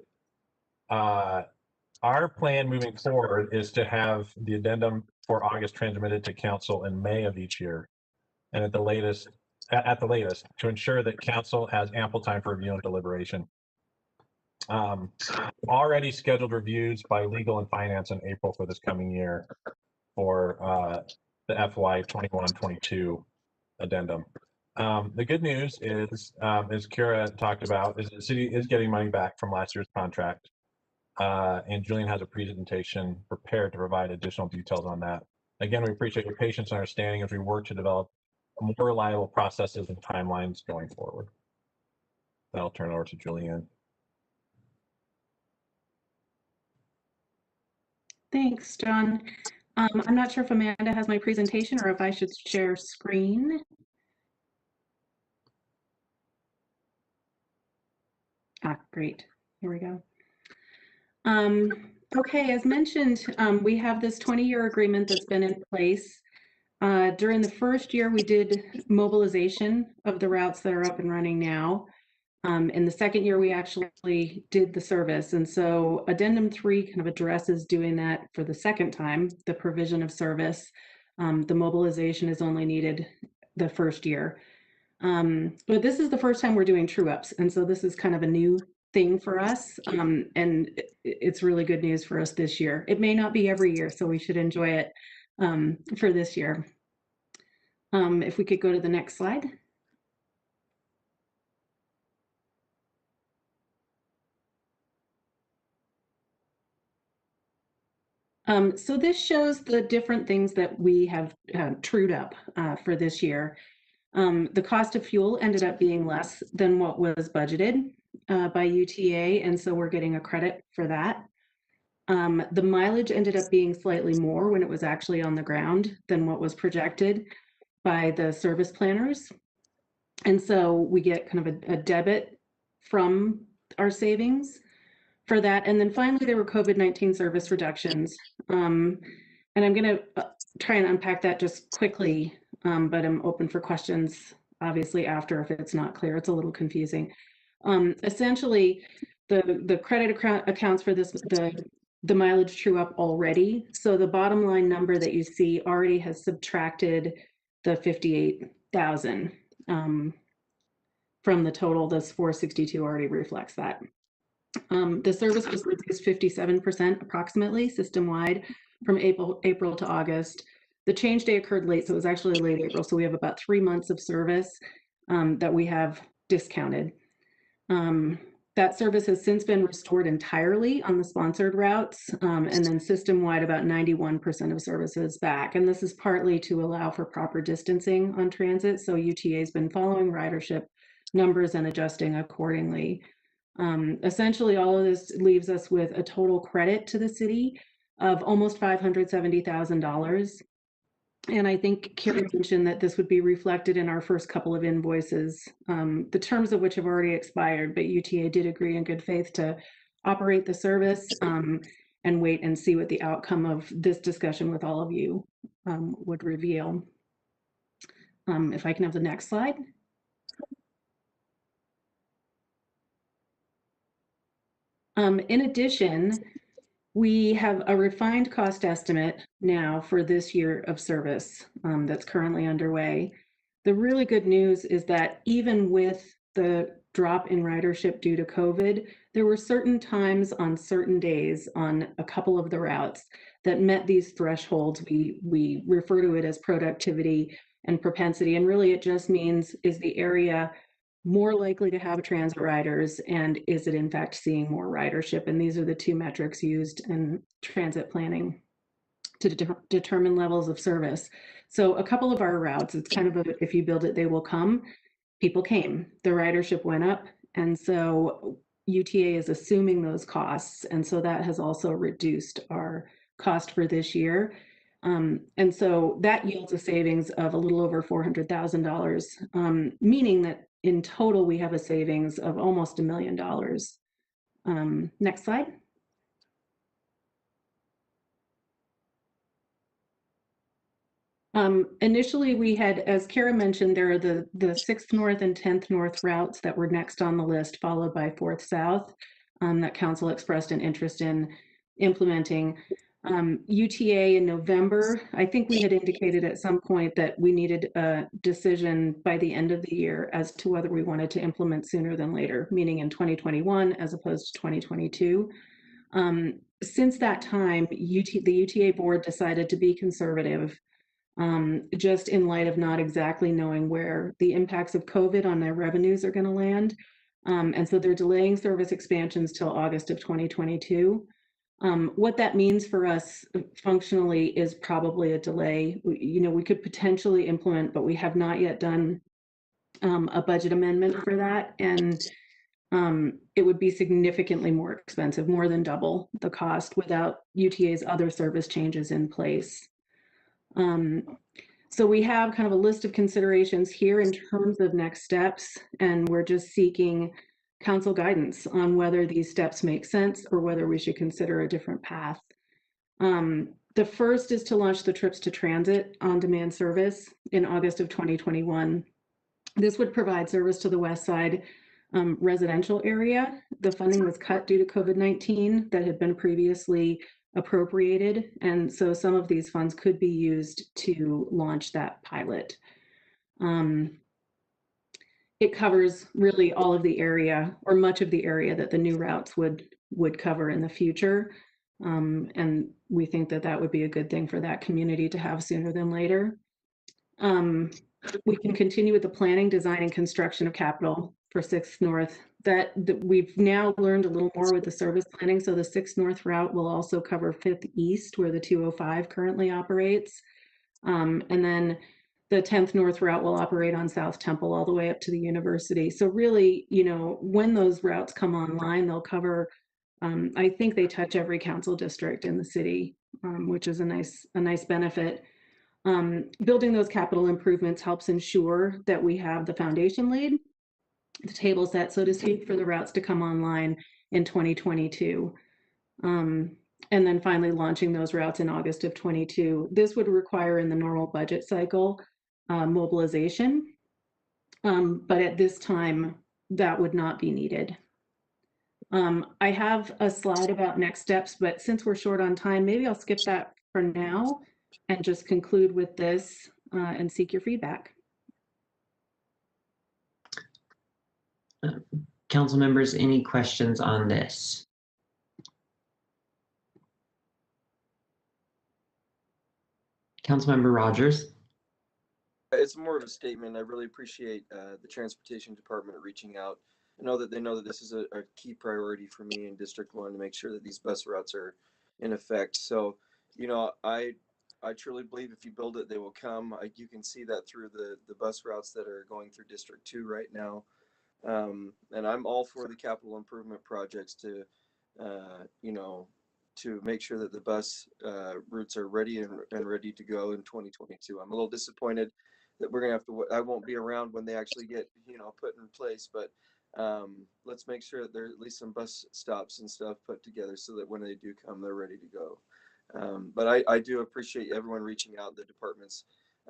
Our plan moving forward is to have the addendum for August transmitted to council in May of each year, and at the latest, to ensure that council has ample time for review and deliberation. Already scheduled reviews by legal and finance in April for this coming year for the FY 21-22 addendum. The good news is, as Kira talked about, is the city is getting money back from last year's contract. And Julian has a presentation prepared to provide additional details on that. Again, we appreciate your patience and understanding as we work to develop more reliable processes and timelines going forward. Then I'll turn it over to Julian. Thanks, John. I'm not sure if Amanda has my presentation or if I should share screen. Great. Here we go. Okay, as mentioned, we have this 20-year agreement that's been in place. During the first year, we did mobilization of the routes that are up and running now. In the second year, we actually did the service. And so Addendum 3 kind of addresses doing that for the second time, the provision of service. The mobilization is only needed the first year. But this is the first time we're doing true ups. And so this is kind of a new thing for us. And it's really good news for us this year. It may not be every year, so we should enjoy it for this year. If we could go to the next slide. So this shows the different things that we have trued up for this year. The cost of fuel ended up being less than what was budgeted by UTA, and so we're getting a credit for that. The mileage ended up being slightly more when it was actually on the ground than what was projected by the service planners. And so we get kind of a debit from our savings for that. And then finally, there were COVID-19 service reductions. And I'm going to try and unpack that just quickly, but I'm open for questions, obviously, after if it's not clear. It's a little confusing. Essentially, the credit accounts for this, the mileage true up already. So the bottom line number that you see already has subtracted the 58,000 from the total. This 462 already reflects that. The service was reduced 57% approximately system-wide from April to August. The change day occurred late, so it was actually late April. So we have about 3 months of service that we have discounted. That service has since been restored entirely on the sponsored routes, and then system-wide about 91% of services back. And this is partly to allow for proper distancing on transit. So UTA has been following ridership numbers and adjusting accordingly. Essentially, all of this leaves us with a total credit to the city of almost $570,000. And I think Kira mentioned that this would be reflected in our first couple of invoices, the terms of which have already expired, but UTA did agree in good faith to operate the service and wait and see what the outcome of this discussion with all of you would reveal. If I can have the next slide. In addition, we have a refined cost estimate now for this year of service that's currently underway. The really good news is that even with the drop in ridership due to COVID, there were certain times on certain days on a couple of the routes that met these thresholds. We refer to it as productivity and propensity, and really it just means, is the area more likely to have transit riders, and is it in fact seeing more ridership? And these are the two metrics used in transit planning to determine levels of service. So a couple of our routes, it's kind of if you build it, they will come. People came, the ridership went up, and so UTA is assuming those costs, and so that has also reduced our cost for this year. And so that yields a savings of a little over $400,000, meaning that in total, we have a savings of almost $1 million. Next slide. Initially, we had, as Kara mentioned, there are the 6th North and 10th North routes that were next on the list, followed by 4th South, that council expressed an interest in implementing. UTA in November, I think we had indicated at some point that we needed a decision by the end of the year as to whether we wanted to implement sooner than later, meaning in 2021 as opposed to 2022. Since that time, the UTA board decided to be conservative just in light of not exactly knowing where the impacts of COVID on their revenues are going to land. And so they're delaying service expansions till August of 2022. What that means for us functionally is probably a delay. We could potentially implement, but we have not yet done a budget amendment for that. And it would be significantly more expensive, more than double the cost without UTA's other service changes in place. So we have kind of a list of considerations here in terms of next steps, and we're just seeking council guidance on whether these steps make sense or whether we should consider a different path. The first is to launch the Trips to Transit on-demand service in August of 2021. This would provide service to the West Side residential area. The funding was cut due to COVID-19 that had been previously appropriated, and so some of these funds could be used to launch that pilot. It covers really all of the area, or much of the area, that the new routes would cover in the future, and we think that that would be a good thing for that community to have sooner than later. We can continue with the planning, design, and construction of capital for 6th North. That we've now learned a little more with the service planning. So the 6th North route will also cover 5th East, where the 205 currently operates. And then the 10th North route will operate on South Temple all the way up to the university. So really, when those routes come online, they'll cover, I think they touch every council district in the city, which is a nice benefit. Building those capital improvements helps ensure that we have the foundation laid, the table set, so to speak, for the routes to come online in 2022. And then finally launching those routes in August of 22. This would require, in the normal budget cycle, mobilization. But at this time, that would not be needed. I have a slide about next steps, but since we're short on time, maybe I'll skip that for now and just conclude with this and seek your feedback. Council members, any questions on this? Councilmember Rogers. It's more of a statement. I really appreciate the Transportation Department reaching out. I know that they know that this is a key priority for me in District 1 to make sure that these bus routes are in effect. So, I truly believe if you build it, they will come. You can see that through the bus routes that are going through District 2 right now. And I'm all for the capital improvement projects to make sure that the bus routes are ready and ready to go in 2022. I'm a little disappointed that we're gonna have to. I won't be around when they actually get put in place, but let's make sure that there's at least some bus stops and stuff put together so that when they do come, they're ready to go. But I do appreciate everyone reaching out, the departments,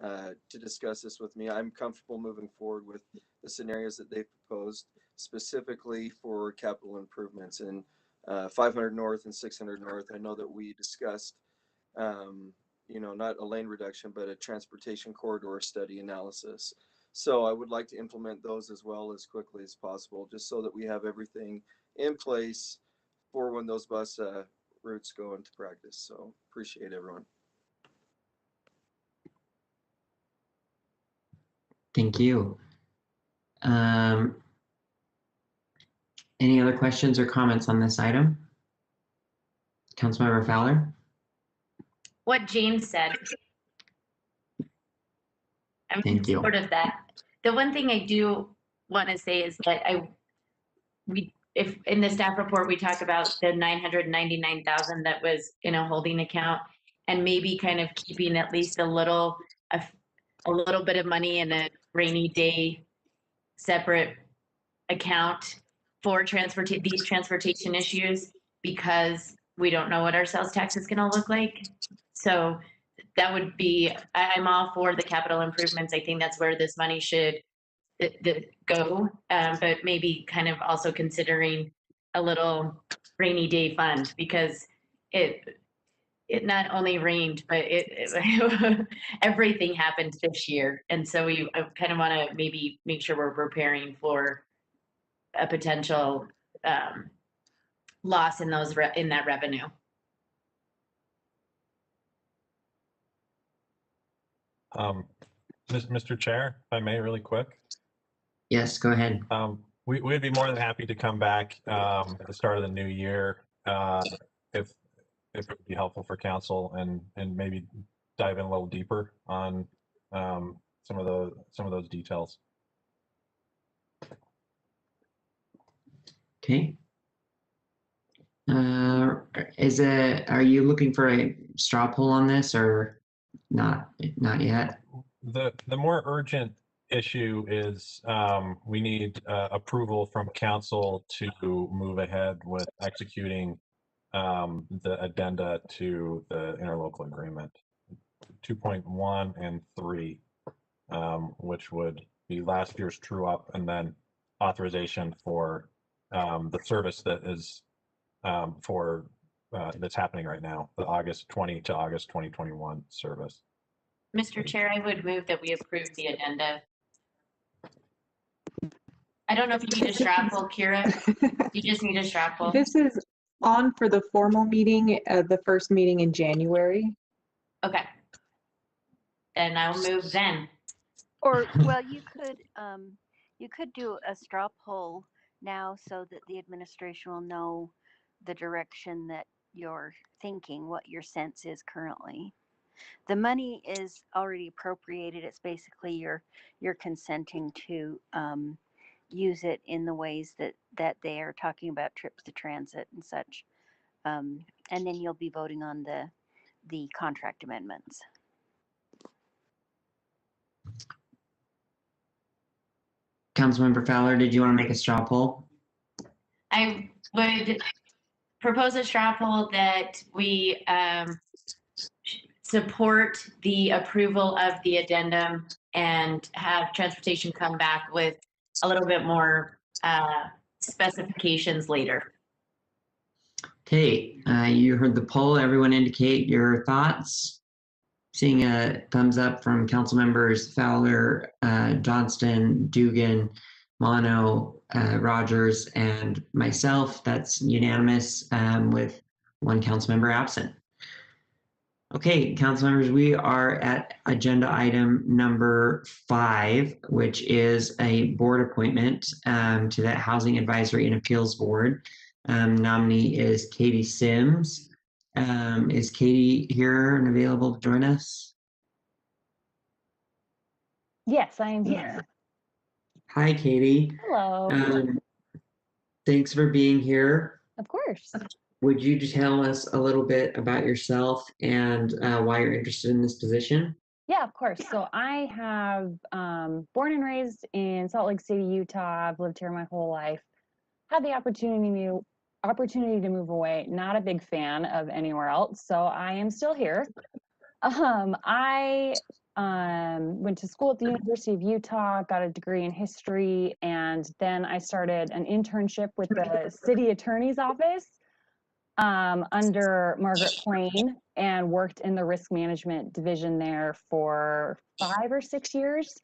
to discuss this with me. I'm comfortable moving forward with the scenarios that they've proposed, specifically for capital improvements in 500 North and 600 North. I know that we discussed, not a lane reduction, but a transportation corridor study analysis. So I would like to implement those as well as quickly as possible, just so that we have everything in place for when those bus routes go into practice. So appreciate everyone. Thank you. Any other questions or comments on this item? Councilmember Fowler? What James said. I'm in Thank you. support of that. The one thing I do want to say is that if in the staff report we talk about the 999,000 that was in a holding account, and maybe kind of keeping at least a little bit of money in a rainy day separate account for these transportation issues, because we don't know what our sales tax is going to look like. So that would be, I'm all for the capital improvements. I think that's where this money should go, but maybe kind of also considering a little rainy day fund, because it not only rained, but everything happened this year. And so we kind of want to maybe make sure we're preparing for a potential loss in that revenue. Mr. Chair, if I may, really quick. Yes, go ahead. We'd be more than happy to come back at the start of the new year if it would be helpful for council and maybe dive in a little deeper on some of those details. Okay. Are you looking for a straw poll on this or not? Not yet. The more urgent issue is we need approval from council to move ahead with executing the addenda to the interlocal agreement 2.1 and 3, which would be last year's true up and then authorization for the service that is that's happening right now, the August 20 to August 2021 service. Mr. Chair, I would move that we approve the addenda. I don't know if you need a straw poll, Kira. You just need a straw poll. This is on for the formal meeting, the first meeting in January. Okay. Then I'll move then. Or, well, you could do a straw poll now so that the administration will know the direction that you're thinking, what your sense is currently. The money is already appropriated. It's basically you're consenting to use it in the ways that they are talking about trips to transit and such. And then you'll be voting on the contract amendments. Councilmember Fowler, did you want to make a straw poll? I would propose a straw poll that we support the approval of the addendum and have transportation come back with a little bit more specifications later. Okay, you heard the poll. Everyone indicate your thoughts. Seeing a thumbs up from council members Fowler, Johnston, Dugan, Mono, Rogers, and myself. That's unanimous with one council member absent. Okay, council members, we are at agenda item number 5, which is a board appointment to that Housing Advisory and Appeals Board. Nominee is Katie Sims. Is Katie here and available to join us? Yes, I am here. Hi, Katie. Hello. Thanks for being here. Of course. Would you just tell us a little bit about yourself and why you're interested in this position? Yeah, of course. So I have born and raised in Salt Lake City, Utah. I've lived here my whole life. Had the opportunity to move away. Not a big fan of anywhere else, so I am still here. I went to school at the University of Utah, got a degree in history, and then I started an internship with the city attorney's office under Margaret Plain and worked in the risk management division there for 5 or 6 years.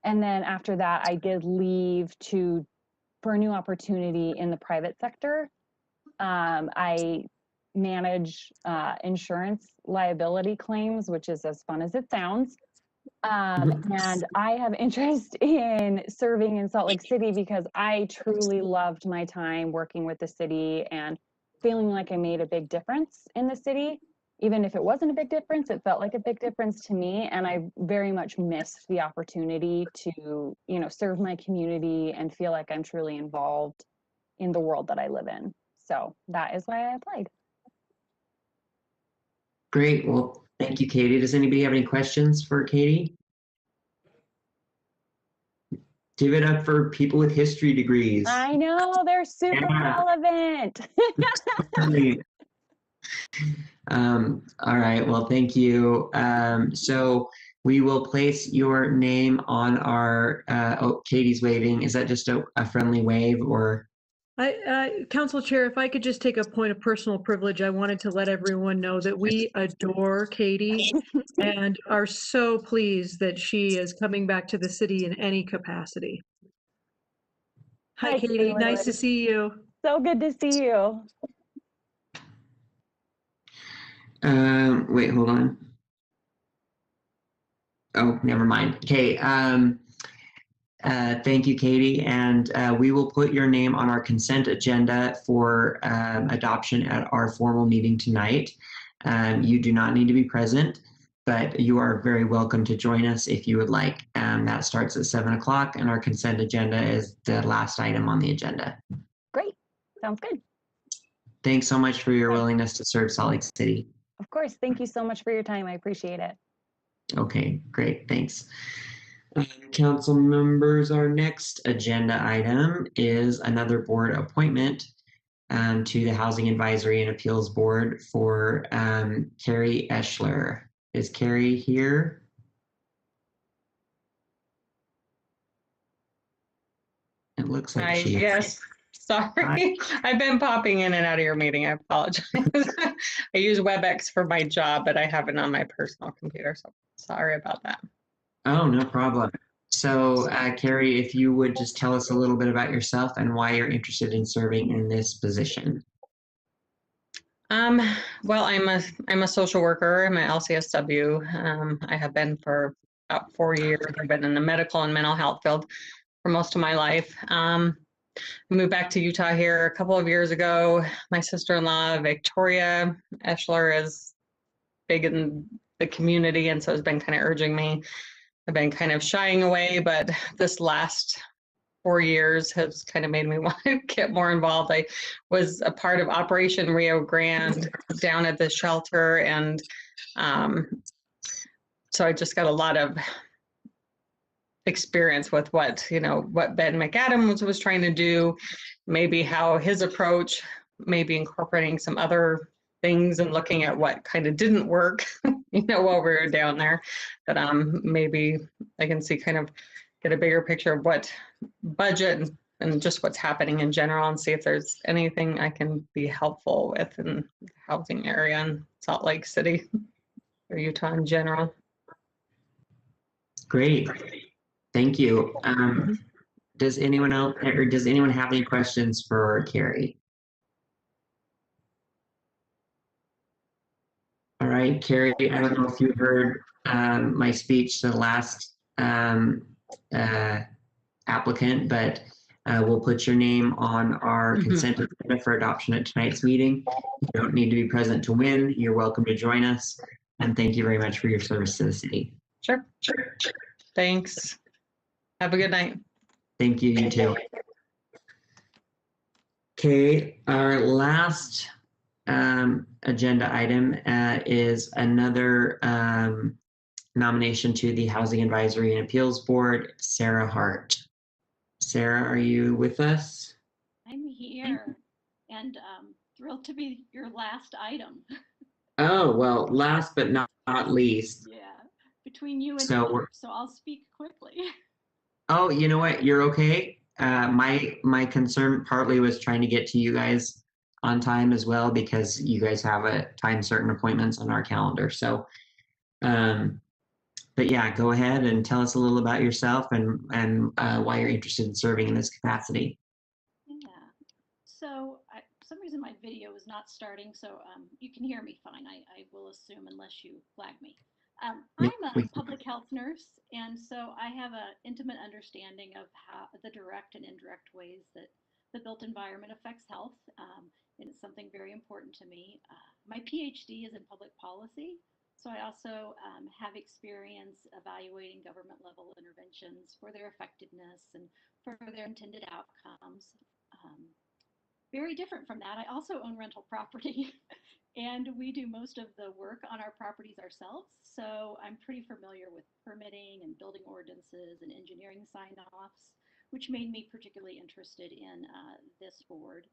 And then after that, I did leave for a new opportunity in the private sector. I manage insurance liability claims, which is as fun as it sounds. And I have interest in serving in Salt Lake City because I truly loved my time working with the city and feeling like I made a big difference in the city. Even if it wasn't a big difference, it felt like a big difference to me. And I very much missed the opportunity to, serve my community and feel like I'm truly involved in the world that I live in. So that is why I applied. Great. Well, thank you, Katie. Does anybody have any questions for Katie? Give it up for people with history degrees. I know, they're super relevant. All right, well, thank you. So we will place your name on our, Katie's waving. Is that just a friendly wave or? Council Chair, if I could just take a point of personal privilege, I wanted to let everyone know that we adore Katie and are so pleased that she is coming back to the city in any capacity. Hi, Katie. Nice to see you. So good to see you. Wait, hold on. Oh, never mind. Okay. Thank you, Katie. And we will put your name on our consent agenda for adoption at our formal meeting tonight. You do not need to be present, but you are very welcome to join us if you would like. That starts at 7 o'clock, and our consent agenda is the last item on the agenda. Great. Sounds good. Thanks so much for your willingness to serve Salt Lake City. Of course. Thank you so much for your time. I appreciate it. Okay, great. Thanks. Council members, our next agenda item is another board appointment to the Housing Advisory and Appeals Board for Carrie Eschler. Is Carrie here? It looks like she is. Yes, sorry. I've been popping in and out of your meeting. I apologize. I use WebEx for my job, but I have it on my personal computer, so sorry about that. Oh, no problem. So, Carrie, if you would just tell us a little bit about yourself and why you're interested in serving in this position. Well, I'm a social worker. I'm an LCSW. I have been for about 4 years. I've been in the medical and mental health field for most of my life. I moved back to Utah here a couple of years ago. My sister-in-law, Victoria Eschler, is big in the community, and so has been kind of urging me. I've been kind of shying away, but this last 4 years has kind of made me want to get more involved. I was a part of Operation Rio Grande down at the shelter, and so I just got a lot of experience with what Ben McAdams was trying to do, maybe how his approach, maybe incorporating some other things and looking at what kind of didn't work, while we were down there. But maybe I can see kind of get a bigger picture of what budget and just what's happening in general, and see if there's anything I can be helpful with in the housing area in Salt Lake City or Utah in general. Great. Thank you. Does anyone have any questions for Carrie? All right, Carrie, I don't know if you heard my speech to the last applicant, but we'll put your name on our consent agenda for adoption at tonight's meeting. You don't need to be present to win. You're welcome to join us. And thank you very much for your service to the city. Sure. Thanks. Have a good night. Thank you, you too. Okay, our last agenda item is another nomination to the Housing Advisory and Appeals Board, Sarah Hart. Sarah, are you with us? I'm here and thrilled to be your last item. Oh, well, last but not least. Yeah, between you and so I'll speak quickly. Oh, you know what? You're okay. My concern partly was trying to get to you guys on time as well, because you guys have a time certain appointments on our calendar. So, but yeah, go ahead and tell us a little about yourself and why you're interested in serving in this capacity. Yeah. So for some reason my video is not starting, so you can hear me fine. I will assume, unless you flag me. I'm a public health nurse, and so I have an intimate understanding of how the direct and indirect ways that the built environment affects health, and it's something very important to me. My PhD is in public policy, so I also have experience evaluating government level interventions for their effectiveness and for their intended outcomes. Very different from that, I also own rental property. And we do most of the work on our properties ourselves. So I'm pretty familiar with permitting and building ordinances and engineering sign-offs, which made me particularly interested in this board.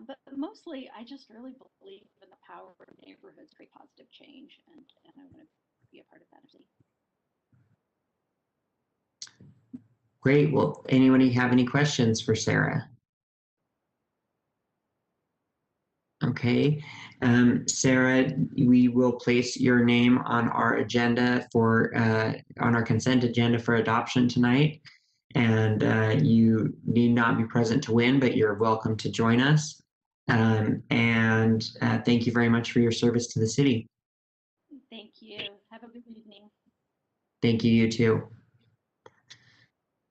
But mostly, I just really believe in the power of neighborhoods to create positive change, and I want to be a part of that. Great. Well, anybody have any questions for Sarah? Okay, Sarah, we will place your name on our agenda for on our consent agenda for adoption tonight, and you need not be present to win, but you're welcome to join us. And thank you very much for your service to the city. Thank you. Have a good evening. Thank you, you too.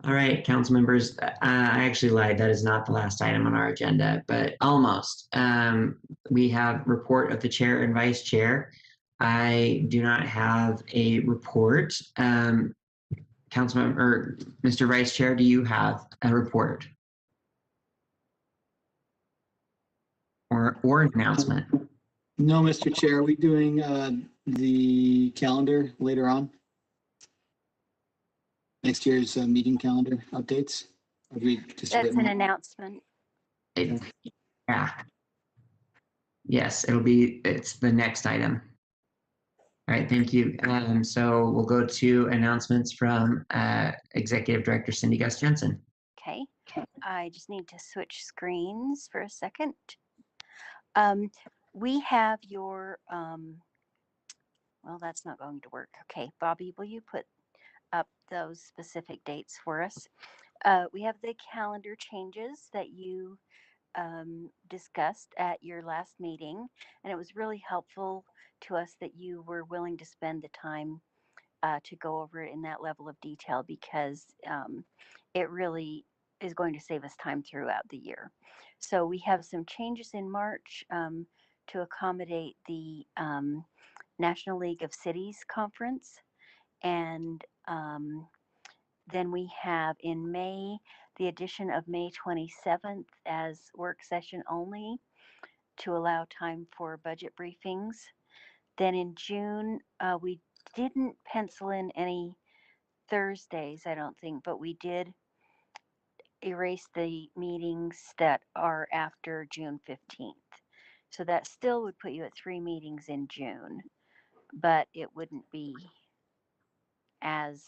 All right, council members, I actually lied. That is not the last item on our agenda, but almost. We have report of the chair and vice chair. I do not have a report. Councilmember, or Mr. Vice Chair, do you have a report? Or an announcement? No, Mr. Chair, are we doing the calendar later on? Next year's meeting calendar updates? Have we just That's written an it? announcement. Yeah. Yes, it's the next item. All right, thank you. So we'll go to announcements from Executive Director Cindy Gus Jensen. Okay, I just need to switch screens for a second. We have your, well, that's not going to work. Okay, Bobby, will you put up those specific dates for us? We have the calendar changes that you discussed at your last meeting, and it was really helpful to us that you were willing to spend the time to go over it in that level of detail, because it really is going to save us time throughout the year. So we have some changes in March to accommodate the National League of Cities Conference, and then we have in May the addition of May 27th as work session only to allow time for budget briefings. Then in June, we didn't pencil in any Thursdays, I don't think, but we did erase the meetings that are after June 15th. So that still would put you at 3 meetings in June, but it wouldn't be as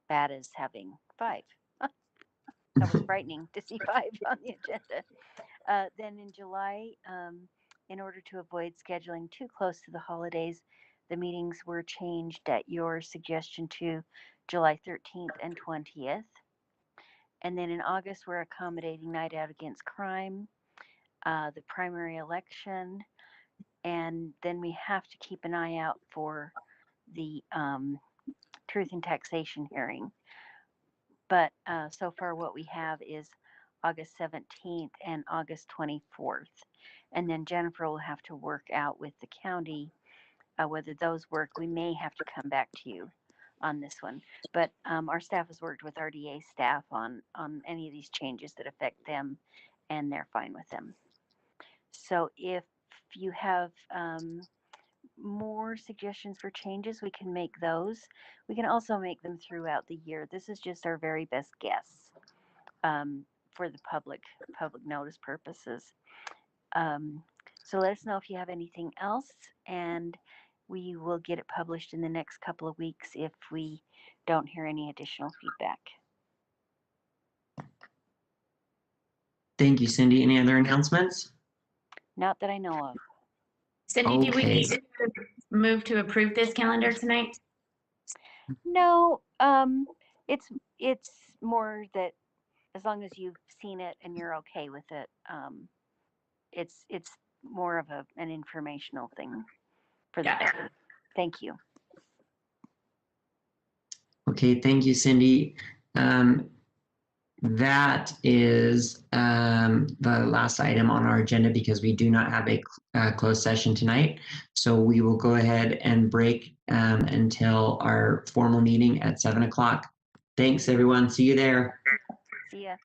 bad as having 5. That was frightening to see 5 on the agenda. Then in July, in order to avoid scheduling too close to the holidays, the meetings were changed at your suggestion to July 13th and 20th. And then in August, we're accommodating Night Out Against Crime, the primary election, and then we have to keep an eye out for the Truth in Taxation hearing. But so far what we have is August 17th and August 24th. And then Jennifer will have to work out with the county whether those work. We may have to come back to you on this one. But our staff has worked with RDA staff on any of these changes that affect them, and they're fine with them. So if you have more suggestions for changes, we can make those. We can also make them throughout the year. This is just our very best guess for the public notice purposes. So let us know if you have anything else, and we will get it published in the next couple of weeks if we don't hear any additional feedback. Thank you, Cindy. Any other announcements? Not that I know of. Cindy, do we need to move to approve this calendar tonight? No, it's more that as long as you've seen it and you're okay with it, it's more of an informational thing for the board. Thank you. Okay, thank you, Cindy. That is the last item on our agenda because we do not have a closed session tonight. So we will go ahead and break until our formal meeting at 7 o'clock. Thanks, everyone. See you there. See ya.